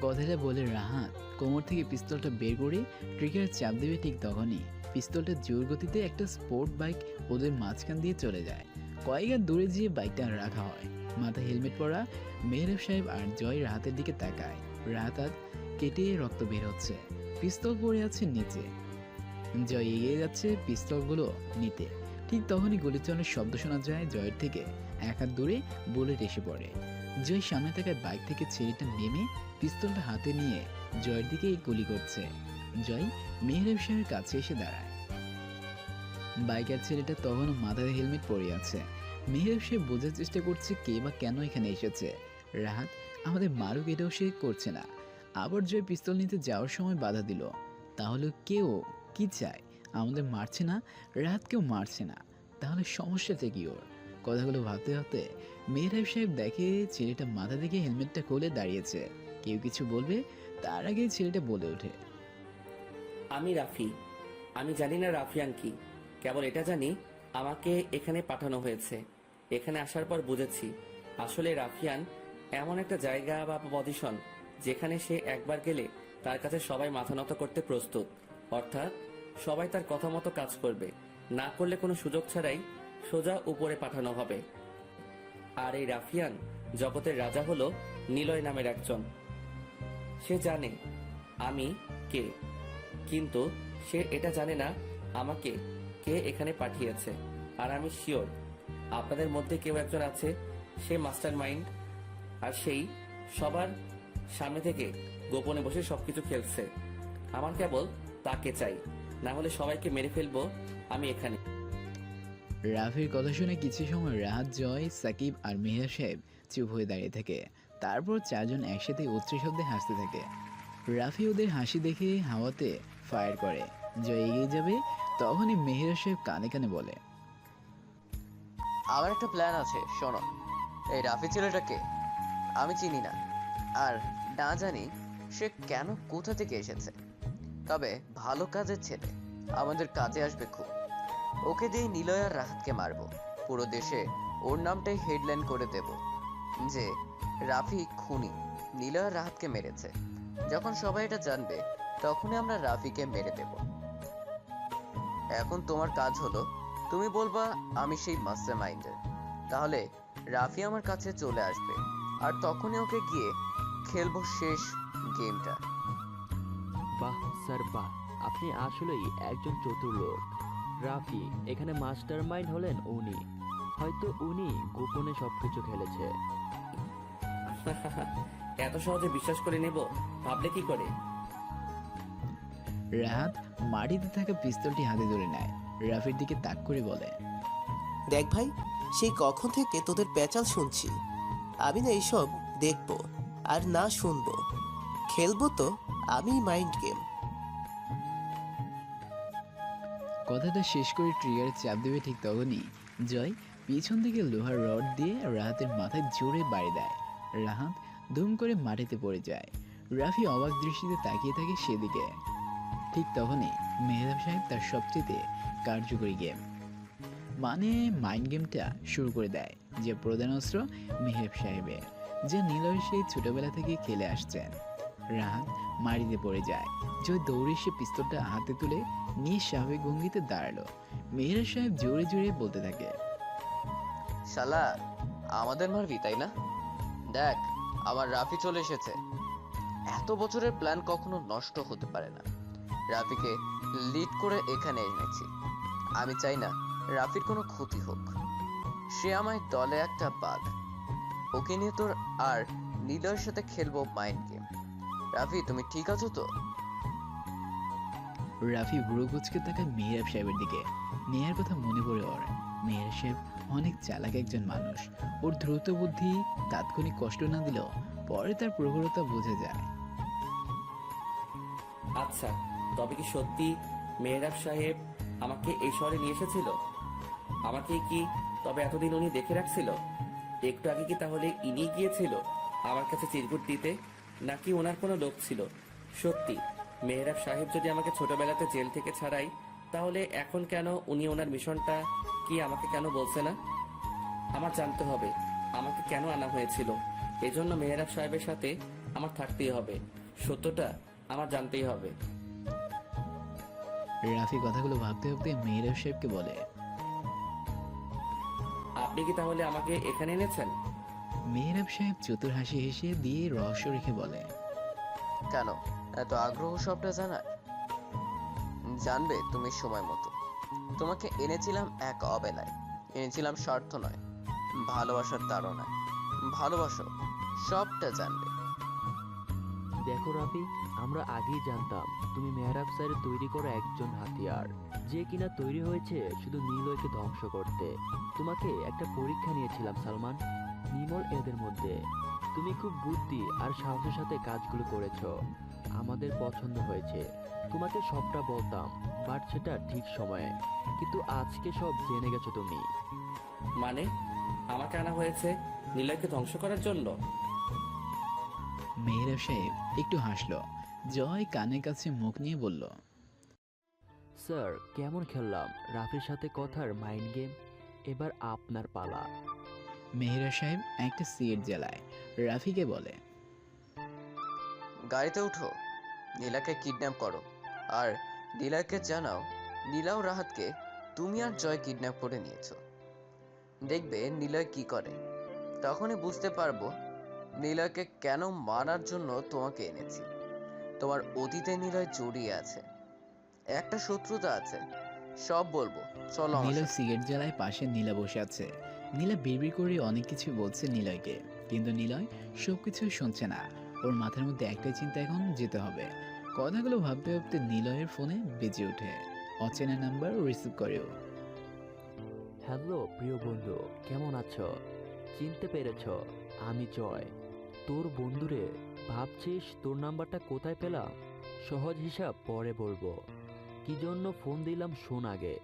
কথাটা বলে রাহাত কোমর থেকে পিস্তলটা বের করে ট্রিগার চাপ দেবে, ঠিক তখনই পিস্তলটা জোর গতিতে একটা স্পোর্ট বাইক ওদের মাঝখান দিয়ে চলে যায়। কয়েক হাত দূরে গিয়ে বাইকটা রাখা হয়। মাথায় হেলমেট পরা মেহরাব সাহেব আর জয় রাহাতের দিকে তাকায়। রাহাত হাত কেটে রক্ত বের হচ্ছে, পিস্তল পড়ে আছে নিচে। জয় এগিয়ে যাচ্ছে পিস্তলগুলো নিতে, ঠিক তখনই গুলি চালানোর শব্দ শোনা যায়। জয়ের থেকে 1 হাত দূরে বুলেট এসে পড়ে। জয় সামনে থাকা বাইক থেকে ছেলেটা নেমে পিস্তলটা হাতে নিয়ে জয়ের দিকে গুলি করছে। জয় মেহরাব সাহেবের কাছে এসে দাঁড়ায়। বাইকের ছেলেটা তখনও মাথায় হেলমেট পরে আছে। মেহরাব সাহেব বোঝার চেষ্টা করছে কে বা কেন এখানে এসেছে। রাহাত আমাদের মারুক এটাও সে করছে না। আবার জয় পিস্তল নিতে যাওয়ার সময় বাধা দিল। তাহলে কেউ কি চায়? আমাদের মারছে না, রাহাতকেও মারছে না, তাহলে সমস্যাটা কি ওর? কথাগুলো ভাবতে ভাবতে মেহরাব সাহেব দেখে ছেলেটা মাথা থেকে হেলমেটটা খুলে দাঁড়িয়েছে। কেউ কিছু বলবে তার আগেই ছেলেটা বলে ওঠে, আমি রাফি। আমি জানি না রাফিয়ান কি, কেবল এটা জানি আমাকে এখানে পাঠানো হয়েছে। এখানে আসার পর বুঝেছি আসলে রাফিয়ান এমন একটা জায়গা বা পজিশন যেখানে সে একবার গেলে তার কাছে সবাই মাথা নত করতে প্রস্তুত, অর্থাৎ সবাই তার কথা মতো কাজ করবে, না করলে কোনো সুযোগ ছাড়াই সোজা উপরে পাঠানো হবে। আর এই রাফিয়ান জগতের রাজা হলো নিলয় নামের একজন। সে জানে আমি কে, কিন্তু সে এটা জানে না আমাকে কে এখানে পাঠিয়েছে। আর আমি শিওর আপনাদের মধ্যে কেউ একজন আছে, সে মাস্টার মাইন্ড, আর সেই সবার সামনে থেকে গোপনে বসে সবকিছু খেলছে। আমার কেবল তাকে চাই, না হলে সবাইকে মেরে ফেলবো আমি এখানে। রাফির কথা শুনে কিছু সময় রাহাত, জয়, সাকিব আর মেহের সাহেব চুপ হয়ে দাঁড়িয়ে থাকে। তারপর চারজন একসাথে উচ্চ শব্দে হাসতে থাকে। রাফি ওদের হাসি দেখে হাওয়াতে ফায়ার করে। জয় এগিয়ে যাবে, তখনই মেহের সাহেব কানে কানে বলে, আমার একটা প্ল্যান আছে, শোনো। এই রাফি ছেলেটাকে আমি চিনি না, আর না জানি সে কেন কোথা থেকে এসেছে। তবে ভালো কাজের ছেলে, আমাদের কাজে আসবে খুব। ওকে দিয়ে নিলয় আর রাহাতকে মারবো। পুরো দেশে ওর নামটাই হেডলাইন করে দেব যে রাফি খুনি, নিলয় আর রাহাতকে মেরেছে। যখন সবাই এটা জানবে, তখনই আমরা রাফিকে মেরে দেব। এখন তোমার কাজ হলো, তুমি বলবা আমি সেই মাস্টার মাইন্ডের। তাহলে রাফি আমার কাছে চলে আসবে, আর তখনই ওকে গিয়ে খেলবো শেষ গেমটা। বাহ স্যার বাহ, আপনি আসলেই একজন চতুর লোক। রাফি এখানে মাস্টার মাইন্ড হলেন উনি, হয়তো উনি গোপনে সবকিছু খেলেছে। এত সহজে বিশ্বাস করে নেব ভাবলে কি করে? রাহাত মাটিতে থাকা পিস্তলটি হাতে ধরে নেয়, রাফির দিকে তাক করে বলে, দেখ ভাই, সেই কখন থেকে তোদের পেঁচাল শুনছি। আমি না এইসব দেখবো আর না শুনবো, খেলবো তো আমি মাইন্ড গেম। কথাটা শেষ করে ট্রিগারে চাপ দেবে ঠিক তখনই জয় পিছন থেকে লোহার রড দিয়ে রাহাতের মাথায় জোরে বাড়ি দেয়। রাহাত ধুম করে মাটিতে পড়ে যায়। রাফি অবাক দৃষ্টিতে তাকিয়ে থাকে সেদিকে। ঠিক তখনই মেহরাব সাহেব তার সবচেয়ে কার্যকরী গেম মানে মাইন্ড গেমটা শুরু করে দেয়, যে প্রধান অস্ত্র মেহরাব সাহেবের, যে নিলয় সেই ছোটবেলা থেকে খেলে আসছেন। রাহাত মাটিতে পড়ে যায়। জয় দৌড়ে সে পিস্তলটা হাতে তুলে নিয়ে স্বাভাবিক ভঙ্গিতে দাঁড়ালো। মেহরাব সাহেব জোরে জোরে বলতে থাকে, শালা আমাদের মারবি তাই না? দেখ, আমার রাফি চলে এসেছে। এত বছরের প্ল্যান কখনো নষ্ট হতে পারে না। রাফিকে লিড করে এখানে এনেছি। আমি চাই না রাফির কোনো ক্ষতি হোক। সে আমায় দলে একটা বাঘ। ওকে নিয়ে তোর আর নিলয়ের সাথে খেলবো মাইন্ড গেম। রাফি, তুমি ঠিক আছো তো? রাফি বুড়ো কুচকে তাকায় মেহরাব সাহেবের দিকে। নেহার কথা মনে পড়ে ওর। মেহরাব সাহেব অনেক চালাক একজন মানুষ। ওর দ্রুত বুদ্ধি তাৎক্ষণিক কষ্ট না দিলেও পরে তার প্রখরতা বোঝা যায়। আচ্ছা, তবে কি সত্যি মেহরাব সাহেব আমাকে এই শহরে নিয়ে এসেছিল? আমাকে কি তবে এতদিন উনি দেখে রাখছিল? একটু আগে কি তাহলে ইনি গিয়েছিল আমার কাছে চিরকুট দিতে, নাকি ওনার কোনো লোক ছিল? সত্যি মেহরাব সাহেব যদি আমাকে ছোটবেলাতে জেল থেকে ছাড়াই, তাহলে এখন কেন উনি ওনার মিশনটা কি আমাকে কেন বলছে না? আমার জানতে হবে আমাকে কেন আনা হয়েছিল। এজন্য মেহরাব সাহেবের সাথে আমার থাকতেই হবে, সত্যটা আমার জানতেই হবে। রাফি কথাগুলো ভাবতে ভাবতে মেহরাব সাহেবকে বলে, আপনি কি তাহলে আমাকে এখানে এনেছেন? মেহরাব সাহেব চতুর হাসি হেসে দিয়ে রহস্য রেখে বলে, কেন এত আগ্রহ সবটা জানার? জানবে তুমি সময় মতো। তোমাকে এনেছিলাম এক অবেলায়, এনেছিলাম স্বার্থ নয়, ভালোবাসার তাড়নায়। ভালোবাসো, সবটা জানবে। দেখো রাফি, আমরা আগেই জানতাম তুমি মেহরাব স্যারের তৈরি করা একজন হাতিয়ার, যে কিনা তৈরি হয়েছে শুধু নিলয়কে ধ্বংস করতে। তোমাকে একটা পরীক্ষা নিয়েছিলাম সালমান, নিমল এদের মধ্যে। তুমি খুব বুদ্ধি আর সাহসের সাথে কাজগুলো করেছো, আমাদের পছন্দ হয়েছে। তোমাকে সবটা বলতাম, বাট সেটা ঠিক সময়ে। কিন্তু আজকে সব জেনে গেছো তুমি। মানে আমাকে আনা হয়েছে নিলয়কে ধ্বংস করার জন্য? মেহরাব সাহেব একটু হাসলো। জয় কানের কাছে মুখ নিয়ে বলল, স্যার কেমন খেললাম রাফির সাথে কথার মাইন্ড গেম? এবার আপনার পালা। মেহরাব সাহেব একটা সিগারেট জ্বালায়, রাফিকে বলে, গাড়িতে উঠো, নীলাকে কিডন্যাপ করো, আর নীলাকে জানাও নীলা ও রাহাতকে তুমি আর জয় কিডন্যাপ করে নিয়েছো। দেখবে নিলয় কি করে, তখনই বুঝতে পারবো নীলাকে কেন মারার জন্য তোমাকে এনেছি। তোমার অতীতে নিলয় জড়িয়ে আছে, একটা শত্রুতা আছে, সব বলবো, চলো আমার নিলয় সাথে। সিগারেট জ্বালায় পাশে নীলা বসে আছে। নীলা বিড়বিড় করে অনেক কিছু বলছে নিলয়কে, কিন্তু নিলয় সবকিছু শুনছে না। ওর মাথার মধ্যে একটাই চিন্তা, এখন যেতে হবে। কথাগুলো ভাবতে ভাবতে নিলয়ের ফোনে বেজে ওঠে। অচেনা নাম্বার রিসিভ করেও। হ্যালো প্রিয় বন্ধু, কেমন আছো? চিনতে পেরেছ? আমি জয়, তোর বন্ধুরে। ভাবছিস তোর নাম্বারটা কোথায় পেলাম? সহজ হিসাব পরে বলবো। কি জন্য ফোন দিলাম শোন আগে।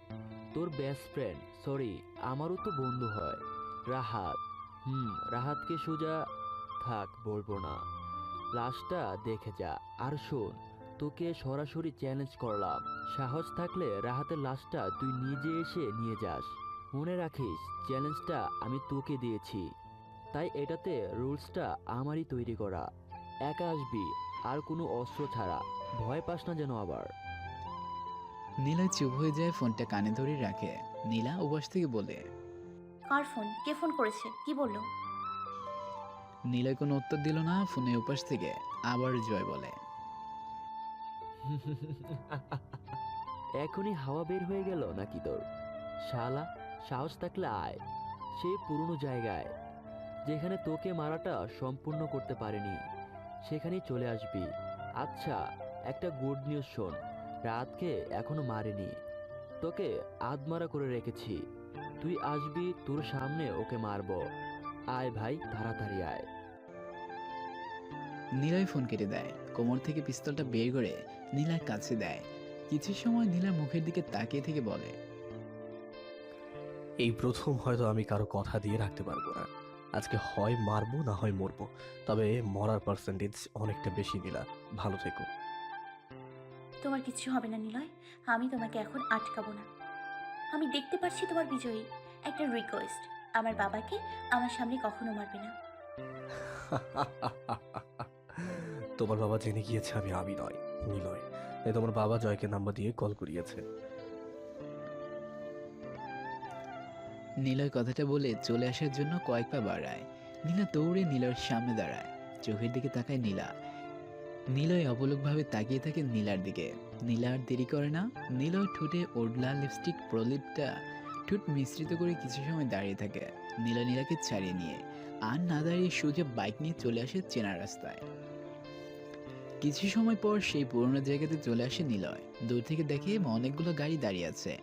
তোর বেস্ট ফ্রেন্ড, সরি আমারও তো বন্ধু হয়, রাহাত। রাহাতকে সোজা থাক বলবো না, লাশটা দেখে যা। আর শোন, তোকে সরাসরি চ্যালেঞ্জ করলাম, সাহস থাকলে রাহাতের লাশটা তুই নিজে এসে নিয়ে যাস। মনে রাখিস, চ্যালেঞ্জটা আমি তোকে দিয়েছি, তাই এটাতে রুলসটা আমারই তৈরি করা। একা আসবি, আর কোনো অস্ত্র ছাড়া, ভয় পাস না যেন আবার। নিলয় চুপ হয়ে যায়, ফোনটা কানে ধরে রাখে। নীলা ওপাশ থেকে বলে। কার ফোন? কে ফোন করেছে? কি বললো? নিলয় কোনো উত্তর দিল না। ফোনের ওপাশ থেকে আবার জয় বলে। এখনই হাওয়া বের হয়ে গেল নাকি তোর? শালা, সাহস থাকলে আয় সেই পুরনো জায়গায়, যেখানে তোকে মারাটা সম্পূর্ণ করতে পারেনি, সেখানেই চলে আসবি। আচ্ছা, একটা গুড নিউজ শোন, রাতকে এখনো মারেনি, তোকে আধমারা করে রেখেছি। তুই আসবি, তোর সামনে ওকে মারবো। আয় ভাই, তাড়াতাড়ি আয়। নীলয় ফোন কেটে দেয়, কোমর থেকে পিস্তলটা বের করে নীলার কাছে দেয়। কিছু সময় নীলার মুখের দিকে তাকিয়ে থেকে বলে। এই প্রথম হয়তো আমি কারো কথা দিয়ে রাখতে পারবো না। আজকে হয় মারবো না হয় মরবো, তবে মরার পার্সেন্টেজ অনেকটা বেশি। নীলা, ভালো থেকো। তোমার কিচ্ছু হবে না নিলয়, আমি তোমাকে এখন আটকাবো না। আমি দেখতে পাচ্ছি তোমার বিজয়ী। একটা রিকোয়েস্ট, আমার বাবাকে আমার সামনে কখনো মারবে না। তোমার বাবা জেনে গিয়েছে আমি নয়, নিলয়, তাই তোমার বাবা জয়কে নাম্বার দিয়ে কল করিয়েছে। নিলয় কথাটা বলে চলে আসার জন্য কয়েক পা বাড়ায়। নীলা দৌড়ে নীলার সামনে দাঁড়ায়, চোখের দিকে তাকায় নীলা। নিলয় অবলোকভাবে তাকিয়ে থাকে নীলার দিকে। নীলা আর দেরি করে না, নিলয় ঠোঁটে ওডলা লিপস্টিক প্রলিপটা ঠোঁট মিশ্রিত করে কিছু সময় দাঁড়িয়ে থাকে। নীলা নীলাকে ছাড়িয়ে নিয়ে আর না দাঁড়িয়ে সোজা বাইক নিয়ে চলে আসে চেনা রাস্তায়। কিছু সময় পর সেই পুরোনো জায়গাতে চলে আসে নিলয়। দূর থেকে দেখে অনেকগুলো গাড়ি দাঁড়িয়ে আছে,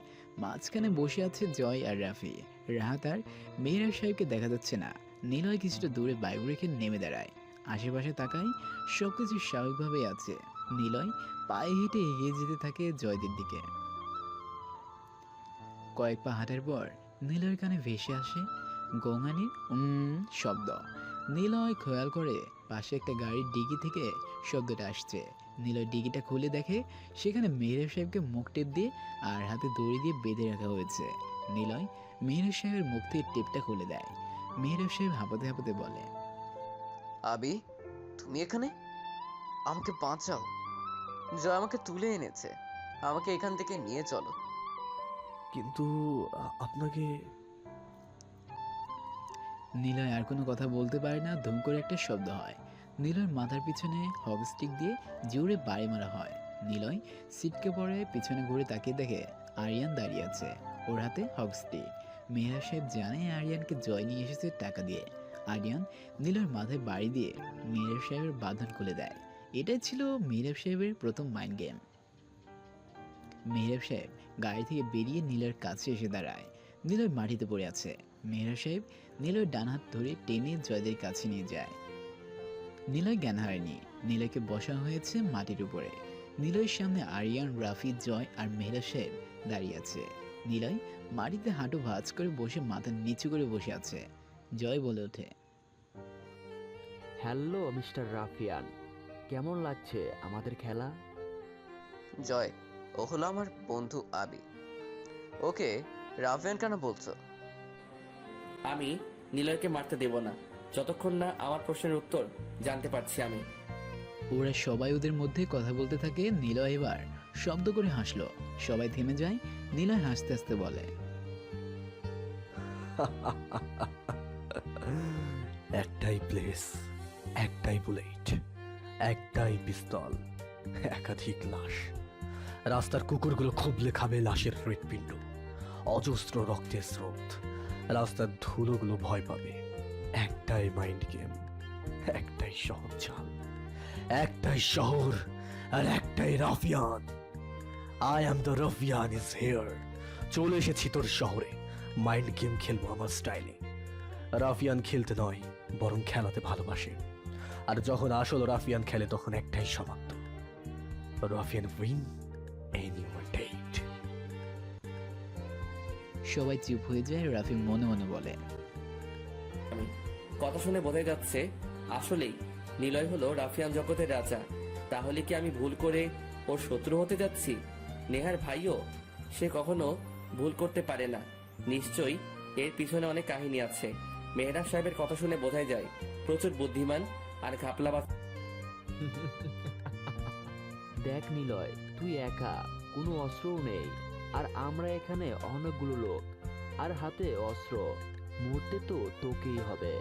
মাঝখানে বসে আছে জয় আর রাফি। রাহাত আর মেহরাব সাহেবকে দেখা যাচ্ছে না। নিলয় কিছুটা দূরে বাইক রেখে নেমে দাঁড়ায়, আশেপাশে তাকায়, সবকিছু স্বাভাবিকভাবেই আছে। নিলয় পায়ে হেঁটে এগিয়ে যেতে থাকে জয়দের দিকে। কয়েক পা হাঁটার পর নিলয়ের কানে ভেসে আসে গঙ্গানির শব্দ। নিলয় খেয়াল করে পাশে একটা গাড়ির ডিগি থেকে শব্দটা আসছে। নিলয় ডিগিটা খুলে দেখে সেখানে মেহরাব সাহেবকে মুখ টেপ দিয়ে আর হাতে দড়ি দিয়ে বেঁধে রাখা হয়েছে। নিলয় মেহরাব সাহেবের মুখ থেকে টেপটা খুলে দেয়। মেহরাব সাহেব হাঁপাতে হাঁপাতে বলে। আবি, তুমি এখানে? আমাকে বাঁচাও, জয় আমাকে তুলে এনেছে, আমাকে এখান থেকে নিয়ে চলো। কিন্তু আপনাকে। নিলয় আর কোনো কথা বলতে পারে না। ধুম করে একটা শব্দ হয়। নিলয়ের মাথার পিছনে হক স্টিক দিয়ে জোরে বাড়ি মারা হয়। নিলয় সিটকে পড়ে পিছনে ঘুরে তাকিয়ে দেখে আরিয়ান দাঁড়িয়ে আছে, ওর হাতে হক স্টিক। মেহরাব সাহেব জানে আরিয়ানকে জয় নিয়ে এসেছে টাকা দিয়ে। আরিয়ান নিলয়ের মাথায় বাড়ি দিয়ে মেহরাব সাহেবের বাঁধন খুলে দেয়। এটাই ছিল মেহরাব সাহেবের প্রথম মাইন্ড গেম। মেহরাব সাহেব গাড়ি থেকে বেরিয়ে নীলয়ের কাছে এসে দাঁড়ায়। নিলয় মাটিতে পড়ে আছে। মেহরাব সাহেব নিলয়ের ডান হাত ধরে টেনে জয়দের কাছে নিয়ে যায়। নিলয় জ্ঞান হারায়নি। নিলয়কে বসা হয়েছে মাটির উপরে। নিলয়ের সামনে আরিয়ান, রাফি, জয় আর মেহরাব সাহেব দাঁড়িয়ে আছে। নিলয় মাটিতে হাঁটু ভাঁজ করে বসে মাথা নিচু করে বসে আছে। জয় বলে ওঠে। হ্যালো মিস্টার রাফিয়ান, কেমন লাগছে আমাদের খেলা? জয়, ও হলো আমার বন্ধু আবি। ওকে রাফিয়ান কেন বলছো? আমি নিলয়কে মারতে দেব না যতক্ষণ না আমার প্রশ্নের উত্তর জানতে পারছি আমি। ওরা সবাই ওদের মধ্যে কথা বলতে থাকে। নিলয় এবার শব্দ করে হাসলো। সবাই থেমে যায়। নিলয় হাসতে হাসতে বলে, একটাই প্লেস, একটাই বুলেট, একটাই পিস্তল, একাধিক লাশ। রাস্তার কুকুরগুলো খুবলে খাবে লাশের হৃৎপিণ্ড, অজস্র রক্তের স্রোত। রাস্তার ধুলোগুলো ভয় পাবে। একটাই মাইন্ড গেম, একটাই শহর চাল, একটাই শহর, আর একটাই ruffian. I am the ruffian is here. চলে এসেছি তোর শহরে। মাইন্ড গেম খেলবো আমার স্টাইলে। রাফিয়ান খেলতে নয়, বরং খেলাতে ভালোবাসে। আর যখন আসল রাফিয়ান খেলে তখন একটাই সমাপ্ত, রাফিয়ান উইন এনি ওয়ান ডেট। সবাই চুপ হয়ে যায়। রাফি মনে মনে বলে, আমি কথা শুনে বোঝা যাচ্ছে আসলেই নিলয় হলো রাফিয়ান জগতের রাজা। তাহলে কি আমি ভুল করে ওর শত্রু হতে যাচ্ছি? নেহার ভাইও সে কখনো ভুল করতে পারে না। নিশ্চয়ই এর পিছনে অনেক কাহিনী আছে। মেহরাব সাহেবের কথা শুনে বোঝাই যায় প্রচুর বুদ্ধিমান আর ঘাপলাবাজ। দেখ নিলয়, তুই একা, কোনো অস্ত্রও নেই, আর আমরা এখানে অনেকগুলো লোক, আর হাতে অস্ত্র। মরতে তো তোকেই হবে।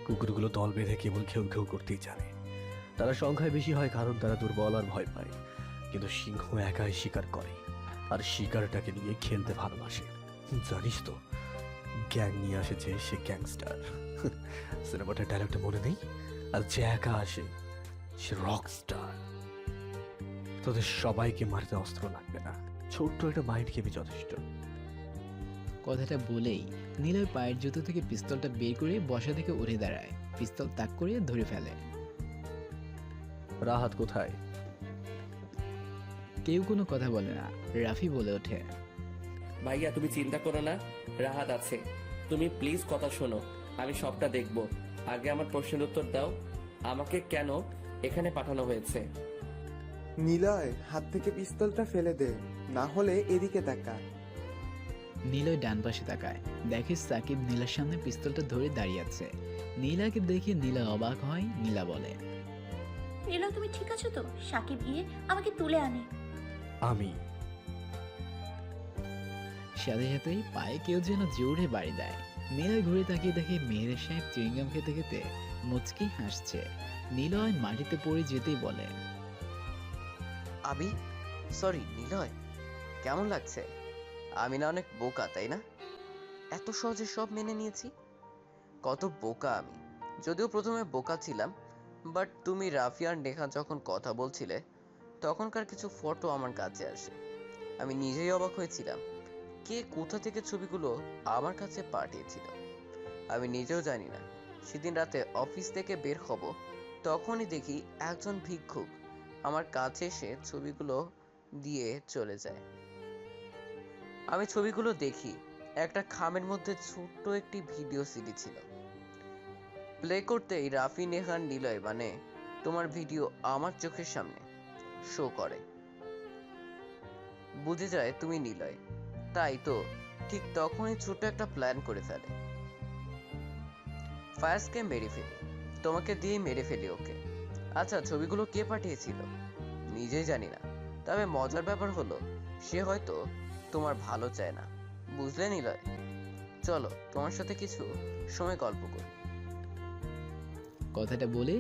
কুকুরগুলো দল বেঁধে কেবল ঘেউ ঘেউ করতেই জানে। তারা সংখ্যায় বেশি হয় কারণ তারা দুর্বল আর ভয় পায়। কিন্তু সিংহ একাই শিকার করে, আর শিকারটাকে নিয়ে খেলতে ভালোবাসে। জানিস তো, গ্যাং নিয়ে আসে যে সে গ্যাংস্টার। সিনেমাটার ডায়লগটা মনে নেই? আর যে একা আসে সে রক স্টার। তোদের সবাইকে মারতে অস্ত্র লাগবে না, ছোট্ট একটা মাইন্ড গেমই যথেষ্ট। কথাটা বলেই নিলয় পায়ের জুতো থেকে পিস্তলটা বের করে বসা থেকে উঠে দাঁড়ায়। পিস্তল তাক করে ধরে ফেলে। রাহাত কোথায়? কেউ কোনো কথা বলে না। রাফি বলে ওঠে, ভাইয়া তুমি চিন্তা করো না, রাহাত আছে। তুমি প্লিজ কথা শোনো, আমি সবটা দেখব। আগে আমার প্রশ্নের উত্তর দাও, আমাকে কেন এখানে পাঠানো হয়েছে? নিলয়, হাত থেকে পিস্তলটা ফেলে দে, না হলে এদিকে তাকা। নিলয় ডান পাশে তাকায়। দেখে সাকিব নীলার সামনে পিস্তলটা ধরে দাঁড়িয়ে আছে। নীলাকে দেখে নীলা অবাক হয়। নীলা বলে, নিলয় তুমি ঠিক আছো তো? সাকিব গিয়ে আমাকে তুলে আনে। আমি। সাথে সাথেই পায়ে কেউ যেন জোরে বাড়ি দেয়। নীলয় ঘুরে তাকিয়ে দেখে মেহের সাহেব চুইংগাম খেতে খেতে মুচকি হাসছে। নিলয় মাটিতে পড়ে যেতেই বলে, আবি, সরি নিলয়, কেমন লাগছে? আমি না অনেক বোকা, তাই না? এত সহজে সব মেনে নিয়েছি। কত বোকা আমি। যদিও প্রথমে বোকা ছিলাম, বাট তুমি রাফিয়ান নেহা যখন কথা বলছিলে তখনকার কিছু ফটো আমার কাছে আসে। আমি নিজেই অবাক হয়েছিলাম কে কোথা থেকে ছবিগুলো আমার কাছে পাঠিয়েছিল। আমি নিজেও জানি না। সেদিন রাতে অফিস থেকে বের হব, তখনই দেখি একজন ভিক্ষুক আমার কাছে এসে ছবিগুলো দিয়ে চলে যায়। আমি ছবিগুলো দেখি। একটা খামের মধ্যে ছোট্ট একটি ভিডিও সিডি ছিল। প্লে করতেই রাফি, নেহার, নিলয় মানে তোমার ভিডিও আমার চোখের সামনে শো করে। বুঝে যায় তুমি নিলয়। তাই তো ঠিক তখনই ছোট একটা প্ল্যান করে ফেলে। ফায়াজকে মেরে ফেলি, তোমাকে দিয়েই মেরে ফেলি ওকে। আচ্ছা, ছবিগুলো কে পাঠিয়েছিল নিজেই জানি না, তবে মজার ব্যাপার হলো সে হয়তো তোমার ভালো চায় না। বুঝলে নিলয়? চলো তোমার সাথে কিছু সময় গল্প করি। কথাটা বলে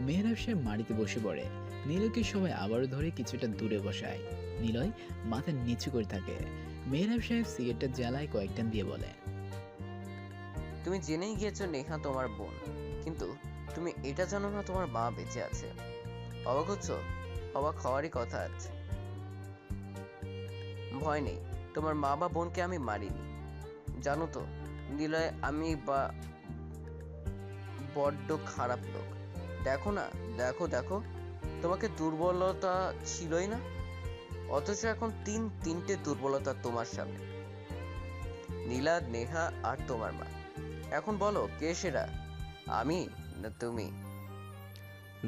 মেহরাব সাহেব মাটিতে বসে পড়ে। নীলয়কে সবাই আবারও ধরে কিছুটা দূরে বসায়। নিলয় মাথা নিচু করে থাকে। মেহরাব সাহেব সিগারেটটা জ্বালায় কয়েকটা দিয়ে বলে, তুমি জেনেই গিয়েছো নেহা তোমার বোন, কিন্তু তুমি এটা জানো না তোমার মা বেঁচে আছে। অবাক হচ্ছ? অবাক হওয়ারই কথা আছে। ভয় নেই, তোমার মা বা বোনকে আমি মারিনি। জানো তো নিলয়, আমি বড্ড খারাপ লোক। দেখো না, দেখো দেখো, তোমাকে দুর্বলতা ছিলই না, অথচ এখন তিনটে দুর্বলতা তোমার সামনে। নীলা, নেহা আর তোমার মা। এখন বলো কে সেরা, আমি না তুমি?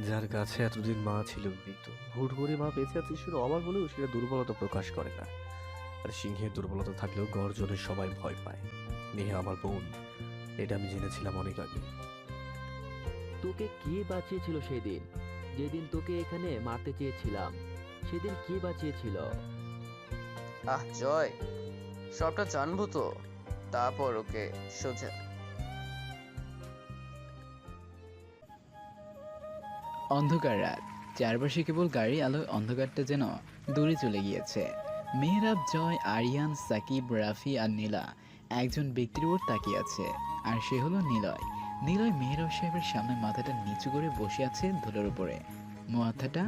যার কাছে এতদিন মা ছিল মৃত, হুট করে মা বেঁচে আছে শুনে অবাক হলেও সেটা দুর্বলতা প্রকাশ করে না। আর সিংহের দুর্বলতা থাকলেও গর্জনে সবাই ভয় পায়। নেহা আমার বোন, এটা আমি জেনেছিলাম অনেক আগে। তোকে কে বাঁচিয়েছিল সেদিন, যেদিন তোকে এখানে মারতে চেয়েছিলাম? সেদিন কে বাঁচিয়েছিল? জয়, সবটা জানবো তো, তারপর ওকে সোজা। অন্ধকার রাত, চারপাশে কেবল গাড়ি আলোয় অন্ধকারটা যেন দূরে চলে গিয়েছে। মেহরাব, জয়, আরিয়ান, সাকিব, রাফি আর নীলা একজন ব্যক্তির উপর তাকিয়ে আছে, আর সে হলো নিলয়। নিলয় মেহরাব সাহেবের সামনে মাথাটা নিচু করে বসে আছে ধুলোর উপরে। মাথাটা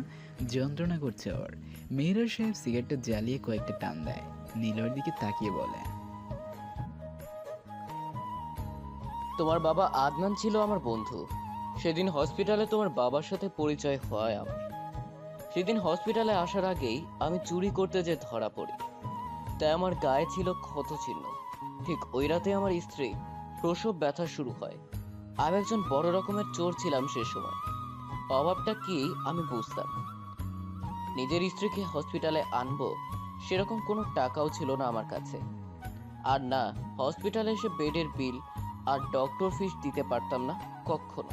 যন্ত্রণা করছে ওর। মেহরাব সাহেব সিগারেটটা জ্বালিয়ে কয়েকটা টান দেয়, নিলয়ের দিকে তাকিয়ে বলে, তোমার বাবা আদনান ছিল আমার বন্ধু। সেদিন হসপিটালে তোমার বাবার সাথে পরিচয় হয় আমার। সেদিন হসপিটালে আসার আগেই আমি চুরি করতে যে ধরা পড়ি, তাই আমার গায়ে ছিল ক্ষত চিহ্ন। ঠিক ওই রাতে আমার স্ত্রী প্রসব ব্যথা শুরু হয়। আমি একজন বড় রকমের চোর ছিলাম সে সময়। অভাবটা কি আমি বুঝতাম। নিজের স্ত্রীকে হসপিটালে আনবো সেরকম কোনো টাকাও ছিল না আমার কাছে। আর না, হসপিটালে এসে বেডের বিল আর ডক্টর ফিস দিতে পারতাম না কখনো।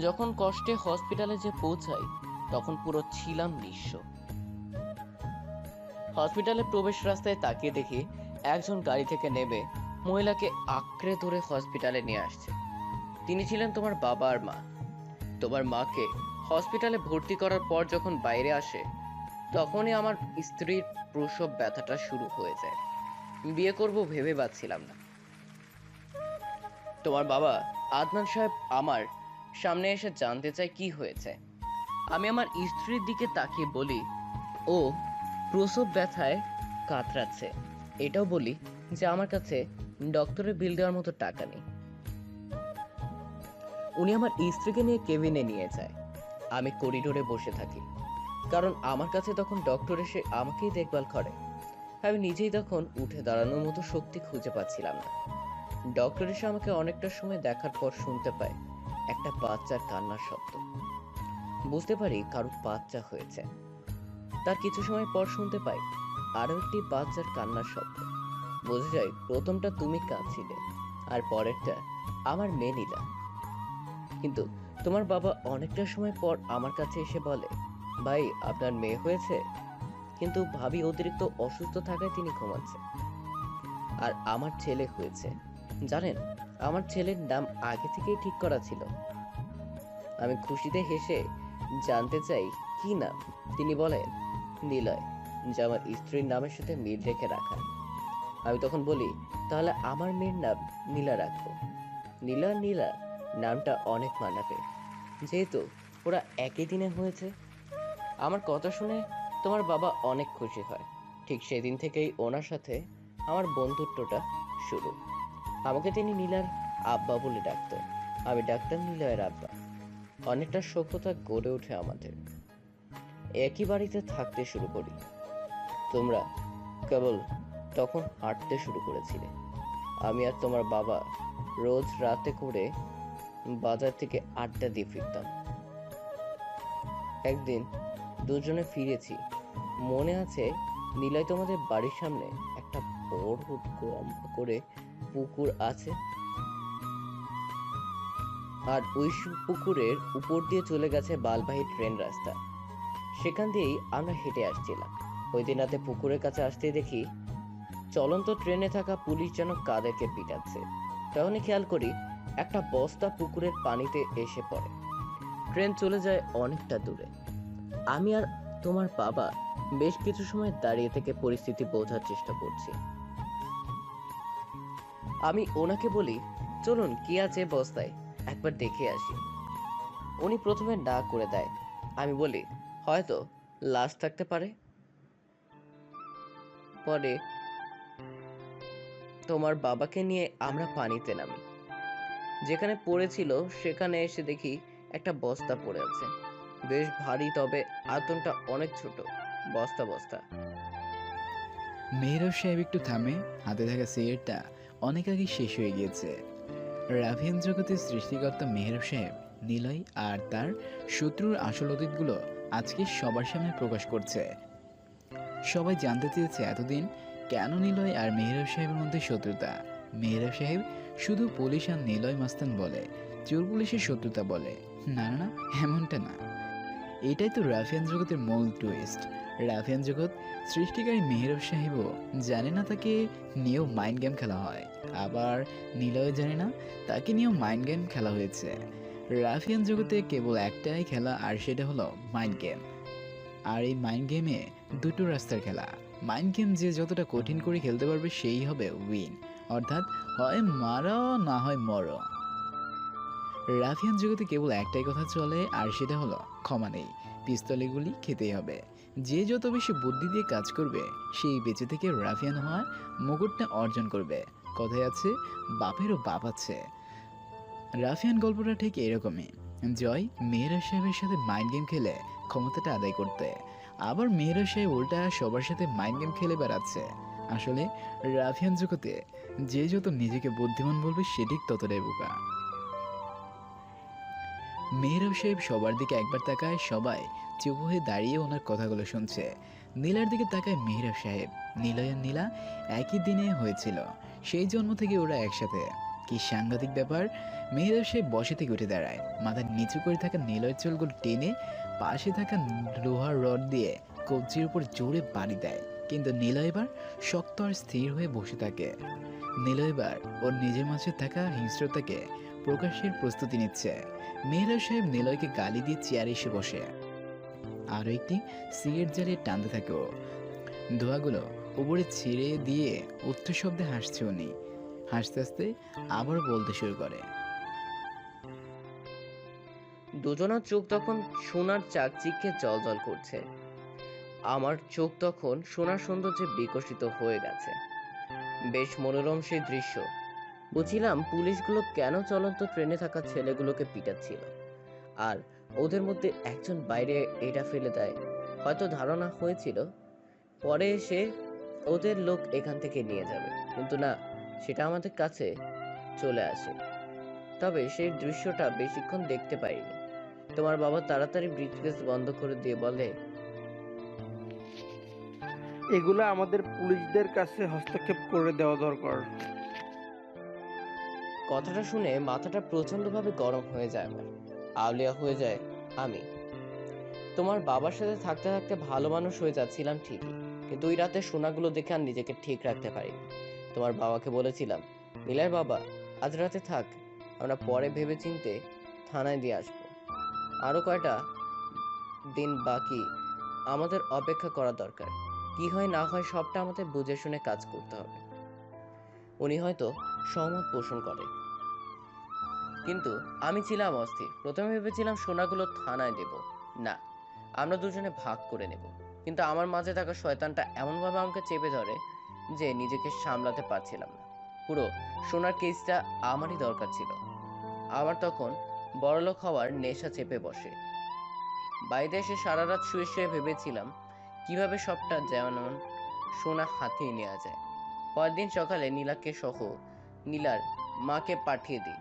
যখন কষ্টে হসপিটালে যে পৌঁছাই, তখন পুরো ছিলাম নিঃস্ব। হসপিটালে প্রবেশ রাস্তায় তাকিয়ে দেখি একজন গাড়ি থেকে নেমে মহিলাকে আঁকড়ে ধরে হসপিটালে নিয়ে আসছে। তিনি ছিলেন তোমার বাবা আর মা। তোমার মাকে হসপিটালে ভর্তি করার পর যখন বাইরে আসে, তখনই আমার স্ত্রীর প্রসব ব্যথাটা শুরু হয়ে যায়। বিয়ে করব ভেবে পাচ্ছিলাম না। তোমার বাবা আদনান সাহেব আমার সামনে এসে জানতে চায় কি হয়েছে। আমি আমার স্ত্রীর দিকে তাকিয়ে বলি, ও প্রসব ব্যথায় কাতরাচ্ছে। এটাও বলি যে আমার কাছে ডক্টরের বিল দেওয়ার মতো টাকা নেই। উনি আমার স্ত্রীকে নিয়ে কেবিনে নিয়ে যায়। আমি করিডোরে বসে থাকি, কারণ আমার কাছে তখন ডক্টর এসে আমাকেই দেখভাল করে। আমি নিজেই তখন উঠে দাঁড়ানোর মতো শক্তি খুঁজে পাচ্ছিলাম না। ডক্টর এসে আমাকে অনেকটা সময় দেখার পর শুনতে পাই একটা বাচ্চার কান্নার শব্দ। বুঝতে পারি কারো বাচ্চা হয়েছে। তার কিছু সময় পর শুনতে পাই আরো একটি বাচ্চার কান্নার শব্দ। বোঝা যায় প্রথমটা তুমি কাঁদছিলে, আর পরেরটা আমার মেয়ে নীলা। কিন্তু তোমার বাবা অনেকটা সময় পর আমার কাছে এসে বলে, ভাই আপনার মেয়ে হয়েছে, কিন্তু ভাবি অতিরিক্ত অসুস্থ থাকায় তিনি ঘুমাচ্ছে। আর আমার ছেলে হয়েছে। জানেন, আমার ছেলের নাম আগে থেকেই ঠিক করা ছিল। আমি খুশিতে হেসে জানতে চাই কি নাম। তিনি বলেন নিলয়, যা আমার স্ত্রীর নামের সাথে মিল রেখে রাখা। আমি তখন বলি, তাহলে আমার মেয়ের নাম নীলা রাখবো। নীলা নীলা নামটা অনেক মানাবে, যেহেতু ওরা একই দিনে হয়েছে। আমার কথা শুনে তোমার বাবা অনেক খুশি হয়। ঠিক সেদিন থেকেই ওনার সাথে আমার বন্ধুত্বটা শুরু। আমাকে তিনি নীলার আব্বা বলে ডাকতো, আমি ডাকতাম নিলয়ের আব্বা। অনেকটা সভ্যতা গড়ে ওঠে আমাদের। একই বাড়িতে থাকতে শুরু করি। তোমরা কেবল তখন হাঁটতে শুরু করেছিলে। আমি আর তোমার বাবা রোজ রাতে করে বাজার থেকে আড্ডা দিয়ে ফিরতাম। একদিন দুজনে ফিরেছি, মনে আছে নিলয় তোমাদের বাড়ির সামনে একটা বড় লম্বা করে পুকুর আছে, আর ওই পুকুরের উপর দিয়ে চলে গেছে মালবাহী ট্রেন রাস্তা। সেখান দিয়েই আমরা হেঁটে আসছিলাম। ওই দিন রাতে পুকুরের কাছে আসতে দেখি চলন্ত ট্রেনে থাকা পুলিশ যেন কাদেরকে পিটাচ্ছে। তখনই খেয়াল করি একটা বস্তা পুকুরের পানিতে এসে পড়ে। ট্রেন চলে যায় অনেকটা দূরে। আমি আর তোমার বাবা বেশ কিছু সময় দাঁড়িয়ে থেকে পরিস্থিতি বোঝার চেষ্টা করছি। আমি ওনাকে বলি, চলুন কি আছে বস্তায়, একবার দেখে আসি। উনি প্রথমে না করে দেয়। আমি বলি, হয়তো লাশ থাকতে পারে। পরে তোমার বাবাকে নিয়ে আমরা পানিতে নামি। যেখানে পড়েছিল সেখানে এসে দেখি একটা বস্তা পড়ে আছে, বেশ ভারী, তবে আয়তনটা অনেক ছোট। বস্তা বস্তা। মেহরাব সাহেব একটু থামে, হাতে থাকা সিগারেটটা অনেক আগে শেষ হয়ে গিয়েছে। রাভিয়ান জগতের সৃষ্টিকর্তা মেহরাব সাহেব নিলয় আর তার শত্রুর আসল অতীতগুলো আজকে সবার সামনে প্রকাশ করছে। সবাই জানতে চেয়েছে এতদিন কেন নিলয় আর মেহরাব সাহেবের মধ্যে শত্রুতা। মেহরাব সাহেব শুধু পুলিশ আর নিলয় মাস্তান বলে, চোর পুলিশের শত্রুতা বলে। না না, এমনটা না। এটাই তো রাফিয়ান জগতের মূল টুইস্ট। রাফিয়ান জগৎ সৃষ্টিকারী মেহেরব সাহেবও জানে না তাকে নিয়েও মাইন্ড গেম খেলা হয়, আবার নীলয় জানে না তাকে নিয়েও মাইন্ড গেম খেলা হয়েছে। রাফিয়ান জগতে কেবল একটাই খেলা, আর সেটা হলো মাইন্ড গেম। আর এই মাইন্ড গেমে দুটো রাস্তার খেলা। মাইন্ড গেম যে যতটা কঠিন করে খেলতে পারবে সেই হবে উইন, অর্থাৎ হয় মারো না হয় মরো। রাফিয়ান জগতে কেবল একটাই কথা চলে, আর সেটা হলো ক্ষমা নেই, পিস্তলেগুলি খেতেই হবে। যে যত বেশি বুদ্ধি দিয়ে কাজ করবে সেই বেঁচে থেকে রাফিয়ান হওয়ার মুকুটটা অর্জন করবে। কথায় আছে বাপেরও বাপ আছে। রাফিয়ান গল্পটা ঠিক এরকমই। জয় মেহেরা সাহেবের সাথে মাইন্ড গেম খেলে ক্ষমতাটা আদায় করতে, আবার মেহেরা সাহেব উল্টা সবার সাথে মাইন্ড গেম খেলে বেড়াচ্ছে। আসলে রাফিয়ান জগতে যে যত নিজেকে বুদ্ধিমান বলবে সে ঠিক ততটাই বোকা। মেহেরাব সাহেব সবার দিকে একবার তাকায়, সবাই চুপ হয়ে দাঁড়িয়ে ওনার কথাগুলো শুনছে। নীলার দিকে তাকায় মেহেরাব সাহেব। নীলয় আর নীলা একই দিনে হয়েছিল, সেই জন্ম থেকে ওরা একসাথে। কি সাংঘাতিক ব্যাপার! মেহেরাব সাহেব বসে থেকে উঠে দাঁড়ায়, মাথা নিচু করে থাকা নীলয়ের চুলগুলো টেনে পাশে থাকা লোহার রড দিয়ে কবজির উপর জোরে বাড়ি দেয়, কিন্তু নীলয় এবার শক্ত আর স্থির হয়ে বসে থাকে। নীলয় এবার ওর নিজের মাঝে থাকা হিংস্রতাকে প্রকাশের প্রস্তুতি নিচ্ছে। মেহেরাব সাহেব নিলয়কে গালি দিয়ে চেয়ারে এসে বসে, আরও একটি সিগারেট জ্বালিয়ে টানতে থাকে ও। ধোঁয়াগুলো উপরে ছিঁড়ে দিয়ে উচ্চ শব্দে হাসছে উনি। হাসতে হাসতে আবার বলতে শুরু করে। দুজনার চোখ তখন সোনার চাকচিক্যে জলজল করছে। আমার চোখ তখন সোনার সৌন্দর্যে বিকশিত হয়ে গেছে। বেশ মনোরম সেই দৃশ্য। বুঝছিলাম পুলিশগুলো কেন চলন্ত ট্রেনে থাকা ছেলেগুলোকে পিটাচ্ছিল, আর ওদের মধ্যে একজন বাইরে এটা ফেলে দেয়। হয়তো ধারণা হয়েছিল পরে এসে ওদের লোক এখান থেকে নিয়ে যাবে, কিন্তু না, সেটা আমাদের কাছে চলে আসে। তবে সেই দৃশ্যটা বেশিক্ষণ দেখতে পাইনি। তোমার বাবা তাড়াতাড়ি ব্রিফকেস বন্ধ করে দিয়ে বলে, এগুলো আমাদের পুলিশদের কাছে হস্তক্ষেপ করে দেওয়া দরকার। কথাটা শুনে মাথাটা প্রচন্ডভাবে গরম হয়ে যায় আমার, আউলিয়া হয়ে যায় আমি। তোমার বাবার সাথে থাকতে থাকতে ভালো মানুষ হয়ে যাচ্ছিলাম ঠিকই, কিন্তু ওই রাতে সোনাগুলো দেখে আর নিজেকে ঠিক রাখতে পারিনি। তোমার বাবাকে বলেছিলাম, নীলার বাবা আজ রাতে থাক, আমরা পরে ভেবে চিনতে থানায় দিয়ে আসবো। আরও কয়টা দিন বাকি, আমাদের অপেক্ষা করা দরকার। কি হয় না হয় সবটা আমাদের বুঝে শুনে কাজ করতে হবে। উনি হয়তো সহমত পোষণ করে, কিন্তু আমি ছিলাম অস্থির। প্রথমে ভেবেছিলাম সোনাগুলো থানায় দেব, না, আমরা দুজনে ভাগ করে নেব। কিন্তু আমার মাঝে থাকা শয়তানটা এমনভাবে আমাকে চেপে ধরে যে নিজেকে সামলাতে পারছিলাম না। পুরো সোনার কেসটা আমারই দরকার ছিল। আমার তখন বড়লোক হওয়ার নেশা চেপে বসে। বাড়িতে এসে সারা রাত শুয়ে শুয়ে ভেবেছিলাম কিভাবে সবটা যেমন সোনা হাতিয়ে নেওয়া যায়। পরের দিন সকালে নীলাকে সহ নীলার মাকে পাঠিয়ে দিই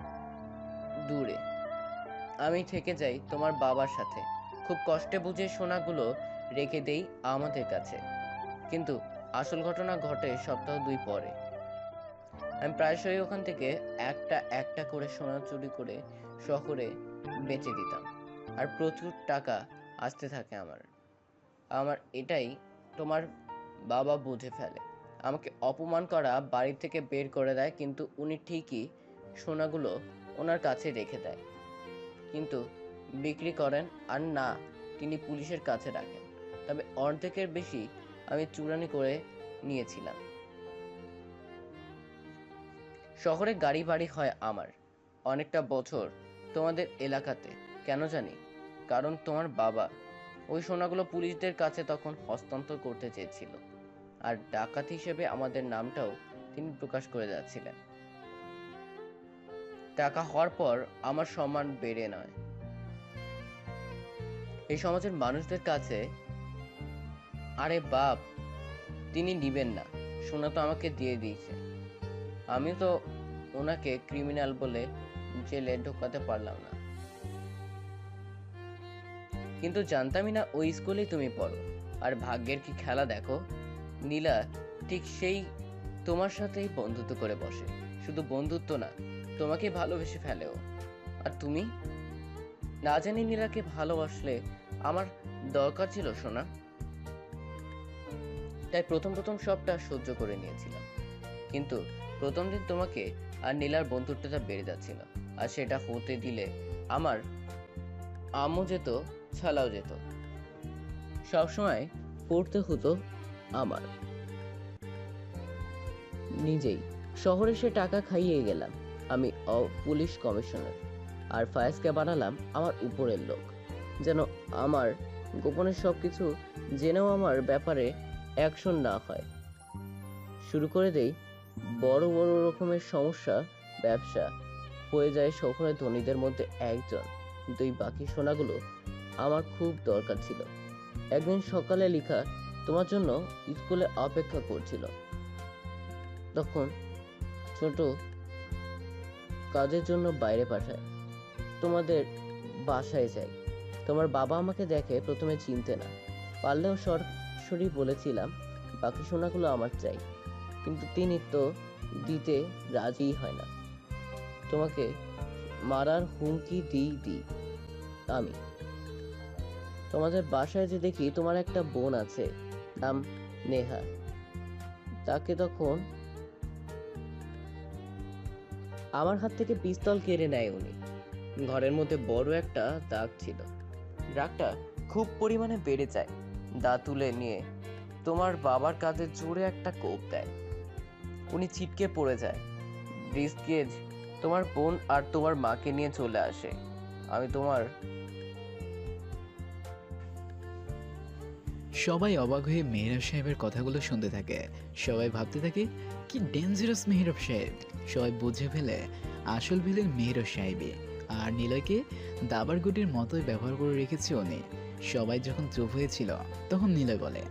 দূরে। আমি থেকে যাই তোমার বাবার সাথে। খুব কষ্টে বুঝে সোনাগুলো রেখে দেই আমাদের কাছে। কিন্তু আসল ঘটনা ঘটে সপ্তাহ 2 পরে। আমি প্রায়শই ওখান থেকে একটা একটা করে সোনা চুরি করে শহরে বেচে দিতাম, আর প্রচুর টাকা আসতে থাকে আমার এটাই তোমার বাবা বুঝে ফেলে। আমাকে অপমান করা, বাড়ি থেকে বের করে দেয়, কিন্তু উনি ঠিকই সোনাগুলো ওনার কাছে রেখে দেয়, কিন্তু বিক্রি করেন আর না, তিনি পুলিশের কাছে রাখেন। তবে অর্ধেকের বেশি আমি চুরানি করে নিয়েছিলাম। শহরে গাড়ি বাড়ি হয় আমার অনেকটা বছর তোমাদের এলাকাতে। কেন জানি, কারণ তোমার বাবা ওই সোনাগুলো পুলিশদের কাছে তখন হস্তান্তর করতে চেয়েছিল, আর ডাকাত হিসেবে আমাদের নামটাও তিনি প্রকাশ করে যাচ্ছিলেন। টাকা হওয়ার পর আমার সম্মান বেড়ে নয়, এই সমাজের মানুষদের কাছে। আরে বাপ, তিনি নিবেন না, সোনা তো আমাকে দিয়ে দিয়েছে। আমি তো ওনাকে ক্রিমিনাল বলে জেলে ঢোকাতে পারলাম না, কিন্তু জানতামই না ওই স্কুলেই তুমি পড়ো। আর ভাগ্যের কি খেলা দেখো, নীলা ঠিক সেই তোমার সাথেই বন্ধুত্ব করে বসে। শুধু বন্ধুত্ব না, তোমাকে ভালোবেসে ফেলেও। আর তুমি না জানি নীলাকে ভালোবাসলে আমার দরকার ছিল সোনা, তাই প্রথম প্রথম সবটা সহ্য করে নিয়েছিলাম। কিন্তু প্রথম দিন তোমাকে আর নীলার বন্ধুত্বটা বেড়ে যাচ্ছিল, আর সেটা হতে দিলে আমার আম্মু যেত, ছালাও যেত, সবসময় পড়তে হতো আমার। নিজেই শহরে সে টাকা খাইয়ে গেলাম আমি পুলিশ কমিশনার, আর ফায়েজকে বানালাম আমার উপরের লোক, যেন আমার গোপনে সবকিছু জেনেও আমার ব্যাপারে অ্যাকশন না হয়। শুরু করে দেই বড় বড় রকমের সমস্যা, ব্যবসা হয়ে যায় শহরের ধনীদের মধ্যে একজন। দুই বাকি সোনাগুলো আমার খুব দরকার ছিল। একদিন সকালে লেখা তোমার জন্য স্কুলে অপেক্ষা করছিল। তখন ছোট কাজের জন্য বাইরে পাঠায়, তোমাদের বাসায় যাই। তোমার বাবা আমাকে দেখে প্রথমে চিনতে না পারলেও সরাসরি বলেছিলাম বাকি সোনাগুলো আমার চাই, কিন্তু তিনি তো দিতে রাজিই হয় না। তোমাকে মারার হুমকি দিই আমি। তোমাদের বাসায় যে দেখি তোমার একটা বোন আছে, নাম নেহা, তাকে তখন আমার হাত থেকে পিস্তল কেড়ে নেয় উনি। ঘরের মধ্যে বড় একটা দাগ ছিল, রাগটা খুব পরিমাণে বেড়ে যায়। দা তুলে নিয়ে তোমার বাবার কাঁধে জোরে একটা কোপ দেয়, উনি ছিটকে পড়ে যায়। ব্রিজগেজ তোমার বোন আর তোমার মাকে নিয়ে চলে আসে। আমি তোমার সবাই অবাক হয়ে মেহরাব সাহেবের কথাগুলো শুনতে থাকে। সবাই ভাবতে থাকে কি ডেঞ্জারাস মেহরাব সাহেব। সবাই বুঝে ফেলে আসল ভিলেন মেহরাব সাহেবই, আর নিলয়কে দাবার গুটির মতোই ব্যবহার করে রেখেছে উনি। সবাই যখন চুপ হয়েছিল তখন নিলয় বলে,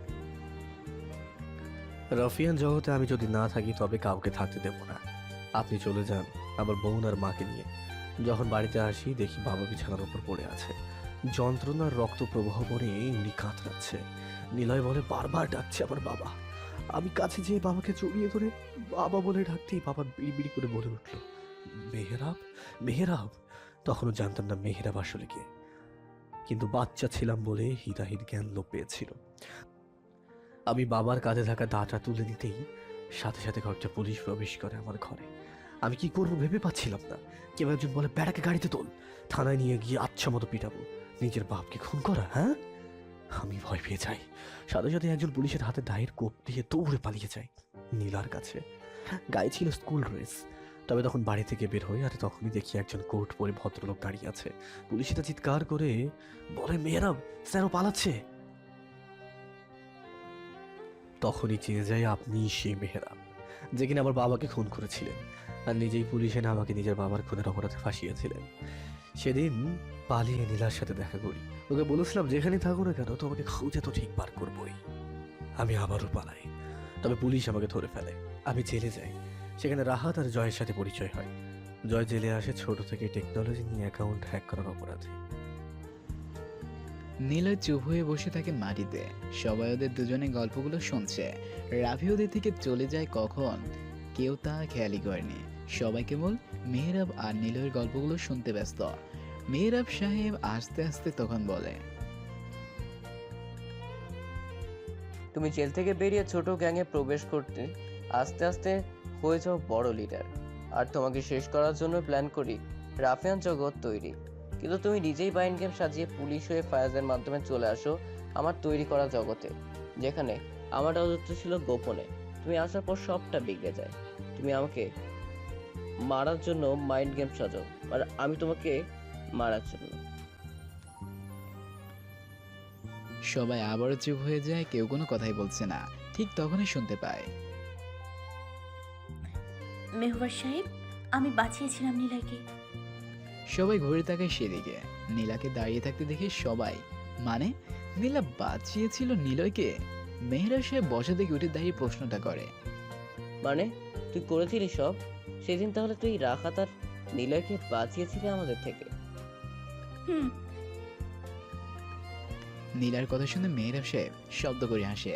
রাফিয়ান জগতে আমি যদি না থাকি তবে কাউকে থাকতে দেব না। আপনি চলে যান আমার বোন আর মাকে নিয়ে। যখন বাড়িতে আসি দেখি বাবা বিছানার উপর পড়ে আছে, যন্ত্রণার রক্ত প্রবাহ করে উনি কাতরাচ্ছে। নিলয় বলে বারবার ডাকছে আমার বাবা। আমি কাছে যেয়ে বাবাকে জড়িয়ে ধরে বাবা বলে ডাকতেই বাবা বিড়বিড়ি করে বলে উঠল, মেহরাব, মেহরাব। তখনও জানতাম না মেহরাব আসলে কে, কিন্তু বাচ্চা ছিলাম বলে হিতাহিত জ্ঞান লোপ পেয়েছিল। আমি বাবার কাঁধে থাকা দাটা তুলে দিতেই সাথে সাথে কয়েকটা পুলিশ প্রবেশ করে আমার ঘরে। আমি কি করবো ভেবে পাচ্ছিলাম না। কেউ একজন বলে, বেড়াকে গাড়িতে তোল, থানায় নিয়ে গিয়ে আচ্ছা মতো পিটাবো। নিজের বাপকে খুন করা, হ্যাঁ? আমি ভয় পেয়ে যাই। সাথে সাথে একজন পুলিশের হাতে দায়ের কোপ দিয়ে দৌড়ে পালিয়ে যায় নীলার কাছে। গায়ে ছিল স্কুল ড্রেস। তবে তখন বাড়ি থেকে বের হই, আর তখনই দেখি একজন কোট পরে ভদ্রলোক দাঁড়িয়ে আছে। পুলিশটা চিৎকার করে বলে, মেহরাব স্যারও পালাচ্ছে। তখনই চিনে যায় আপনি সেই মেহরাব যে কিনা আমার বাবাকে খুন করেছিলেন, আর নিজেই পুলিশ এনে আমাকে নিজের বাবার খুনের অপরাধে ফাঁসিয়েছিলেন। সেদিন পালিয়ে নীলার সাথে দেখা করি। ওকে বলেছিলাম যেখানে থাকো না কেন তোমাকে খুঁজে তো ঠিক বার করবোই। আমি আবারও পালাই, তবে পুলিশ আমাকে ধরে ফেলে। আমি জেলে যাই, সেখানে রাহাত আর জয়ের সাথে পরিচয় হয়। জয় জেলে আসে ছোট থেকে টেকনোলজি নিয়ে অ্যাকাউন্ট হ্যাক করার অপরাধে। নিলয় চুপ হয়ে বসে থাকে মাটিতে। সবাই ওদের দুজনে গল্পগুলো শুনছে। রাফি ওদের থেকে চলে যায় কখন কেউ তা খেয়ালই করেনি। সবাই কেবল মেহরাব আর নিলয়ের গল্পগুলো শুনতে ব্যস্ত। মেহরাব সাহেব আস্তে আস্তে তখন বলে, তুমি জেল থেকে বেরিয়ে ছোট গ্যাংয়ে প্রবেশ করতে আস্তে আস্তে হয়ে যাও বড় লিডার, আর তোমাকে শেষ করার জন্য প্ল্যান করি রাফিয়ান জগৎ তৈরি। কিন্তু তুমি নিজেই মাইন্ড গেম সাজিয়ে পুলিশ হয়ে ফায়াজের মাধ্যমে চলে আসো আমার তৈরি করা জগতে, যেখানে আমার রাজত্ব ছিল গোপনে। তুমি আসার পর সবটা বিগড়ে যায়। তুমি আমাকে মারার জন্য মাইন্ড গেম সাজাও, আর আমি তোমাকে মারার জন্য। সবাই আবারও চুপ হয়ে যায়, কেউ কোনো কথাই বলছে না। ঠিক তখনই শুনতে পায়, মেহবার সাহেব, আমি বাঁচিয়েছিলাম নিলয়কে। সবাই ঘুরে তাকায় সেদিকে। নীলাকে দাঁড়িয়ে থাকতে দেখে সবাই, মানে নীলা বাঁচিয়েছিল নিলয়কে? মেহরাব সাহেব বসা থেকে উঠে দাঁড়িয়ে প্রশ্নটা করে, মানে তুই করেছিলি সব? সেদিন তাহলে তুই রাখাত আর নিলয়কে বাঁচিয়েছিলি আমাদের থেকে? হুম। নীলার কথা শুনে মেহরাব সাহেব শব্দ করে হাসে।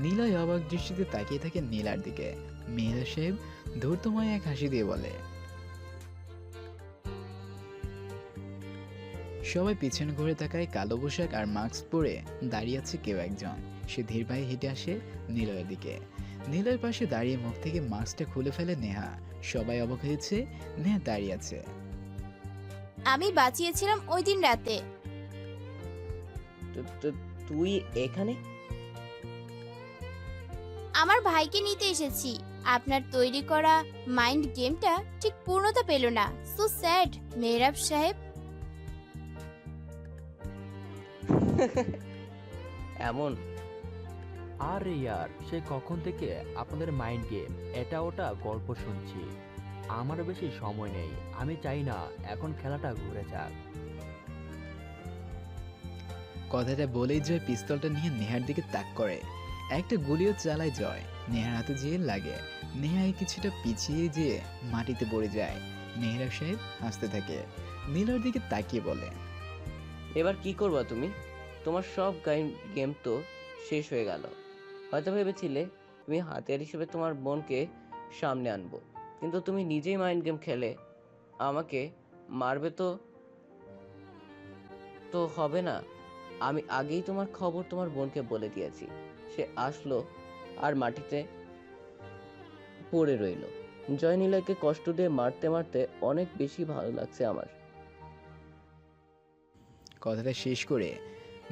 নীলয় অবাক দৃষ্টিতে তাকিয়ে থাকে নীলার দিকে। মেহরাব সাহেব ধূর্তময় এক হাসি দিয়ে বলে, সবাই পিছনে ঘুরে তাকায়। কালো পোশাক আর মাস্ক পরে দাঁড়িয়ে আছে কেউ একজন। সে ধীর পায়ে হেঁটে আসে নিলয়ের দিকে। নিলয়ের পাশে দাঁড়িয়ে মুখ থেকে মাস্কটা খুলে ফেলে নেহা। সবাই অবাক হয়েছে। নেহা দাঁড়িয়ে আছে। আমি বাঁচিয়েছিলাম ওই দিন রাতে। তুই এখানে? আমার ভাইকে নিতে এসেছি। আপনার তৈরি করা মাইন্ড গেমটা ঠিক পূর্ণতা পেল না। সো স্যাড মেহরাব সাহেব। এমন আরে ইয়ার, সে কখন থেকে আপনাদের মাইন্ড গেম এটা ওটা গল্প শুনছি। আমার বেশি সময় নেই, আমি চাই না এখন খেলাটা ঘুরে যাক। কথাটা বলেই জয় পিস্তলটা নিয়ে নেহার দিকে তাক করে। একটা গুলিও চালায় জয়। নেহার হাতে যেয়ে লাগে। নেহাই কিছুটা পিছিয়ে যেয়ে মাটিতে পড়ে যায়। মেহরাব সাহেব হাসতে থাকে। নীলার দিকে তাকিয়ে বলে, এবার কি করবা তুমি? তোমার সব গেম তো শেষ হয়ে গেল। হয়তো ভেবেছিলে তুমি হাতিয়ার হিসেবে তোমার বোনকে সামনে আনবো, কিন্তু তুমি নিজেই মাইন্ড গেম খেলে আমাকে মারবে। তো হবে না। আমি আগেই তোমার খবর তোমার বোনকে বলে দিয়েছি। সে আসলো আর মাটিতে পড়ে রইল। জয় নীলাকে কষ্ট দিয়ে মারতে মারতে অনেক বেশি ভালো লাগছে আমার। কথাটা শেষ করে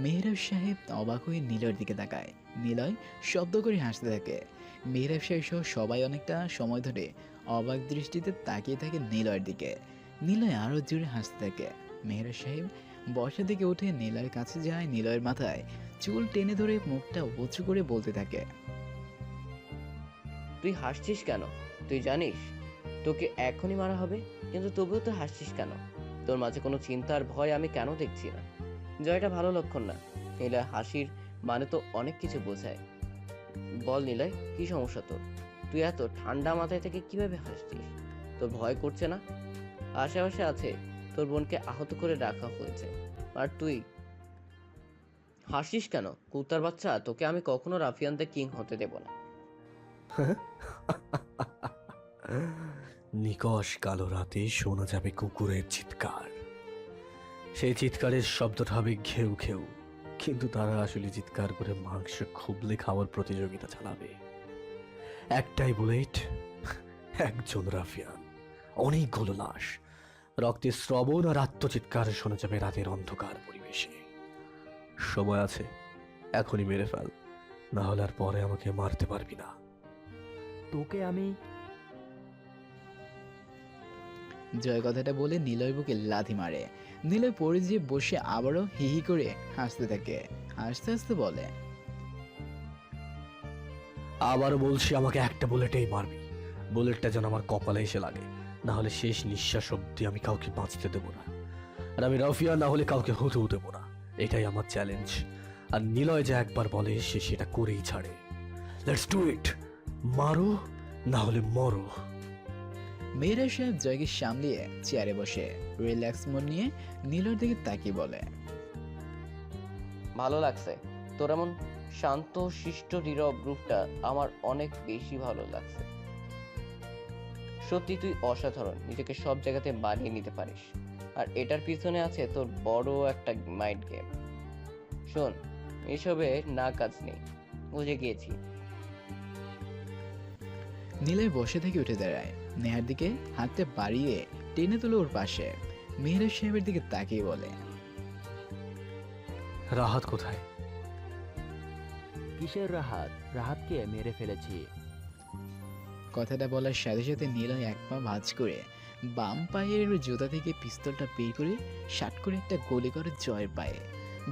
মেহরাব সাহেব অবাক হয়ে নীলয়ের দিকে তাকায়। নীলয় শব্দ করে হাসতে থাকে। মেহরাব সাহেব সহ সবাই অনেকটা সময় ধরে অবাক দৃষ্টিতে তাকিয়ে থাকে নীলয়ের দিকে। নীলয় আরও জোরে হাসতে থাকে। মেহরাব সাহেব বসা থেকে উঠে নীলয়ের কাছে যায়। নীলয়ের মাথায় চুল টেনে ধরে মুখটা উঁচু করে বলতে থাকে, তুই হাসছিস কেন? তুই জানিস তোকে এখনই মারা হবে, কিন্তু তবুও তুই হাসছিস কেন? তোর মাঝে কোনো চিন্তার ভয় আমি কেন দেখছি না? জয়টা ভালো লক্ষণ না। নীলয় হাসির মানে তো অনেক কিছু বোঝায়। বল নীলয়, কি সমস্যা তোর? তুই এত ঠান্ডা মাথায় থেকে কিভাবে হাসছিস? তোর ভয় করছে না? আশেপাশে আছে, তোর বোনকে আহত করে রাখা হয়েছে, আর তুই হাসিস কেন? কুত্তার বাচ্চা, তোকে আমি কখনো রাফিয়ান দ্য কিং হতে দেব না। নিকশ কালো রাতে শোনা যাবে কুকুরের চিৎকার। সেই চিৎকারের শব্দটা হবে ঘেউ ঘেউ, কিন্তু তারা আসলে চিৎকার করে মাংস খুবলে খাওয়ার প্রতিযোগিতা চালাবে। একটাই বুলেট, একজন রাফিয়ান, অনেকগুলো লাশ, রক্তের শ্রবণ আর আত্মচিৎকার শোনা যাবে রাতের অন্ধকার পরিবেশে। সময় আছে, এখনই মেরে ফেল, না হলে আর পরে আমাকে মারতে পারবি না। তোকে আমি জয় কথাটা বলে নীলয় বুকে লাথি মারে। নীলয় পড়ে যেয়ে বসে আবারও হি হি করে হাসতে থাকে। হাসতে হাসতে বলে, আবারও বলছি, আমাকে একটা বুলেটেই মারবি। বুলেটটা যেন আমার কপালে এসে লাগে, না হলে শেষ নিঃশ্বাস অব্দি আমি কাউকে বাঁচতে দেবো না। আর আমি রাফিয়া না হলে কাউকে হতেও দেবো না। এটাই আমার চ্যালেঞ্জ। আর নিলয় যে একবার বলে সে সেটা করেই ছাড়ে। Let's do it. মারো না হলে মরো। মেহরাব সাহেব জয়কে সামলিয়ে চেয়ারে বসে রিল্যাক্স মোড নিয়ে নীলয়ের দিকে তাকিয়ে বলে, ভালো লাগছে তোর এমন শান্ত শিষ্ট নীরব রূপটা, আমার অনেক বেশি ভালো লাগছে। সত্যি তুই অসাধারণ, নিজেকে সব জায়গাতে মানিয়ে নিতে পারিস। আর এটার পিছনে আছে তোর বড় একটা মাইন্ড গেম। শোন, এসবে না কাজ নেই, বুঝে গিয়েছি। নীলয় বসে থেকে উঠে দাঁড়ায়। নেহার দিকে হাতটা বাড়িয়ে টেনে তুলে ওর পাশে। মেহরাব সাহেবের দিকে তাকিয়ে বলে, রাহাত কোথায়? কিসের রাহাত? রাহাতকে মেরে ফেলেছি। কথাটা বলার সাথে সাথে নীলয় এক পা ভাঁজ করে বাম পায়ের জুতা থেকে পিস্তলটা বের করে শাট করে একটা গুলি করে জয়ের পায়ে।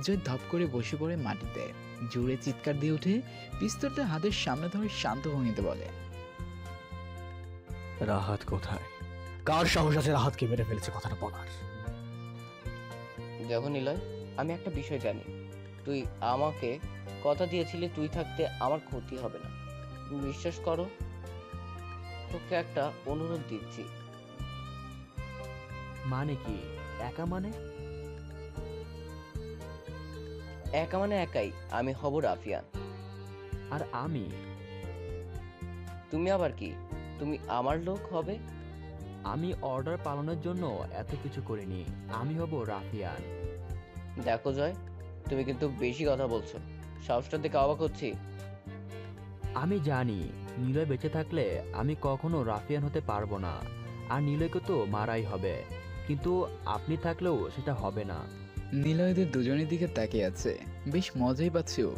জয় ধপ করে বসে পড়ে মাটিতে। জোরে চিৎকার দিয়ে উঠে পিস্তলটা হাতের সামনে ধরে শান্ত ভঙ্গিতে বলে, রাহাত কোথায়? কার সাহস আছে রাহাতকে মেরে ফেলেছে কথাটা বলার? দেখো নিলয়, আমি একটা বিষয় জানি। তুই আমাকে কথা দিয়েছিলি তুই থাকতে আমার ক্ষতি হবে না। বিশ্বাস করো, তোকে একটা অনুরোধ দিচ্ছি। মানে কি? একা মানে? একা মানে একাই, আমি হব রাফিয়ান। আর আমি? তুমি আবার কি? তুমি আমার লোক হবে? আমি অর্ডার পালনের জন্য এত কিছু করিনি। আমি হব রাফিয়ান। দেখো জয়, তুমি কিন্তু বেশি কথা বলছো। সাহসটা দেখে অবাক হচ্ছি। আমি জানি নিলয় বেঁচে থাকলে আমি কখনো রাফিয়ান হতে পারবো না, আর নিলয়কে তো মারাই হবে, কিন্তু আপনি থাকলেও সেটা হবে না। নিলয়দের দুজনের দিকে তাকিয়ে আছে, বেশ মজাই পাচ্ছে ও।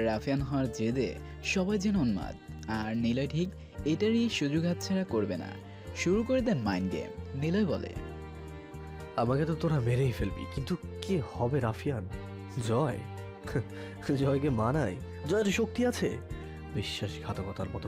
রাফিয়ান হওয়ার জেদে সবাই যেন উন্মাদ, আর নিলয় ঠিক এটারই সুযোগ হাতছাড়া করবে না। শুরু করে দেন মাইন্ড গেম। নিলয় বলে, আমাকে তো তোরা মেরেই ফেলবি, কিন্তু কে হবে রাফিয়ান? জয়? জয়কে মানায়? জয়ের শক্তি আছে? বিশ্বাসঘাতকতার মতো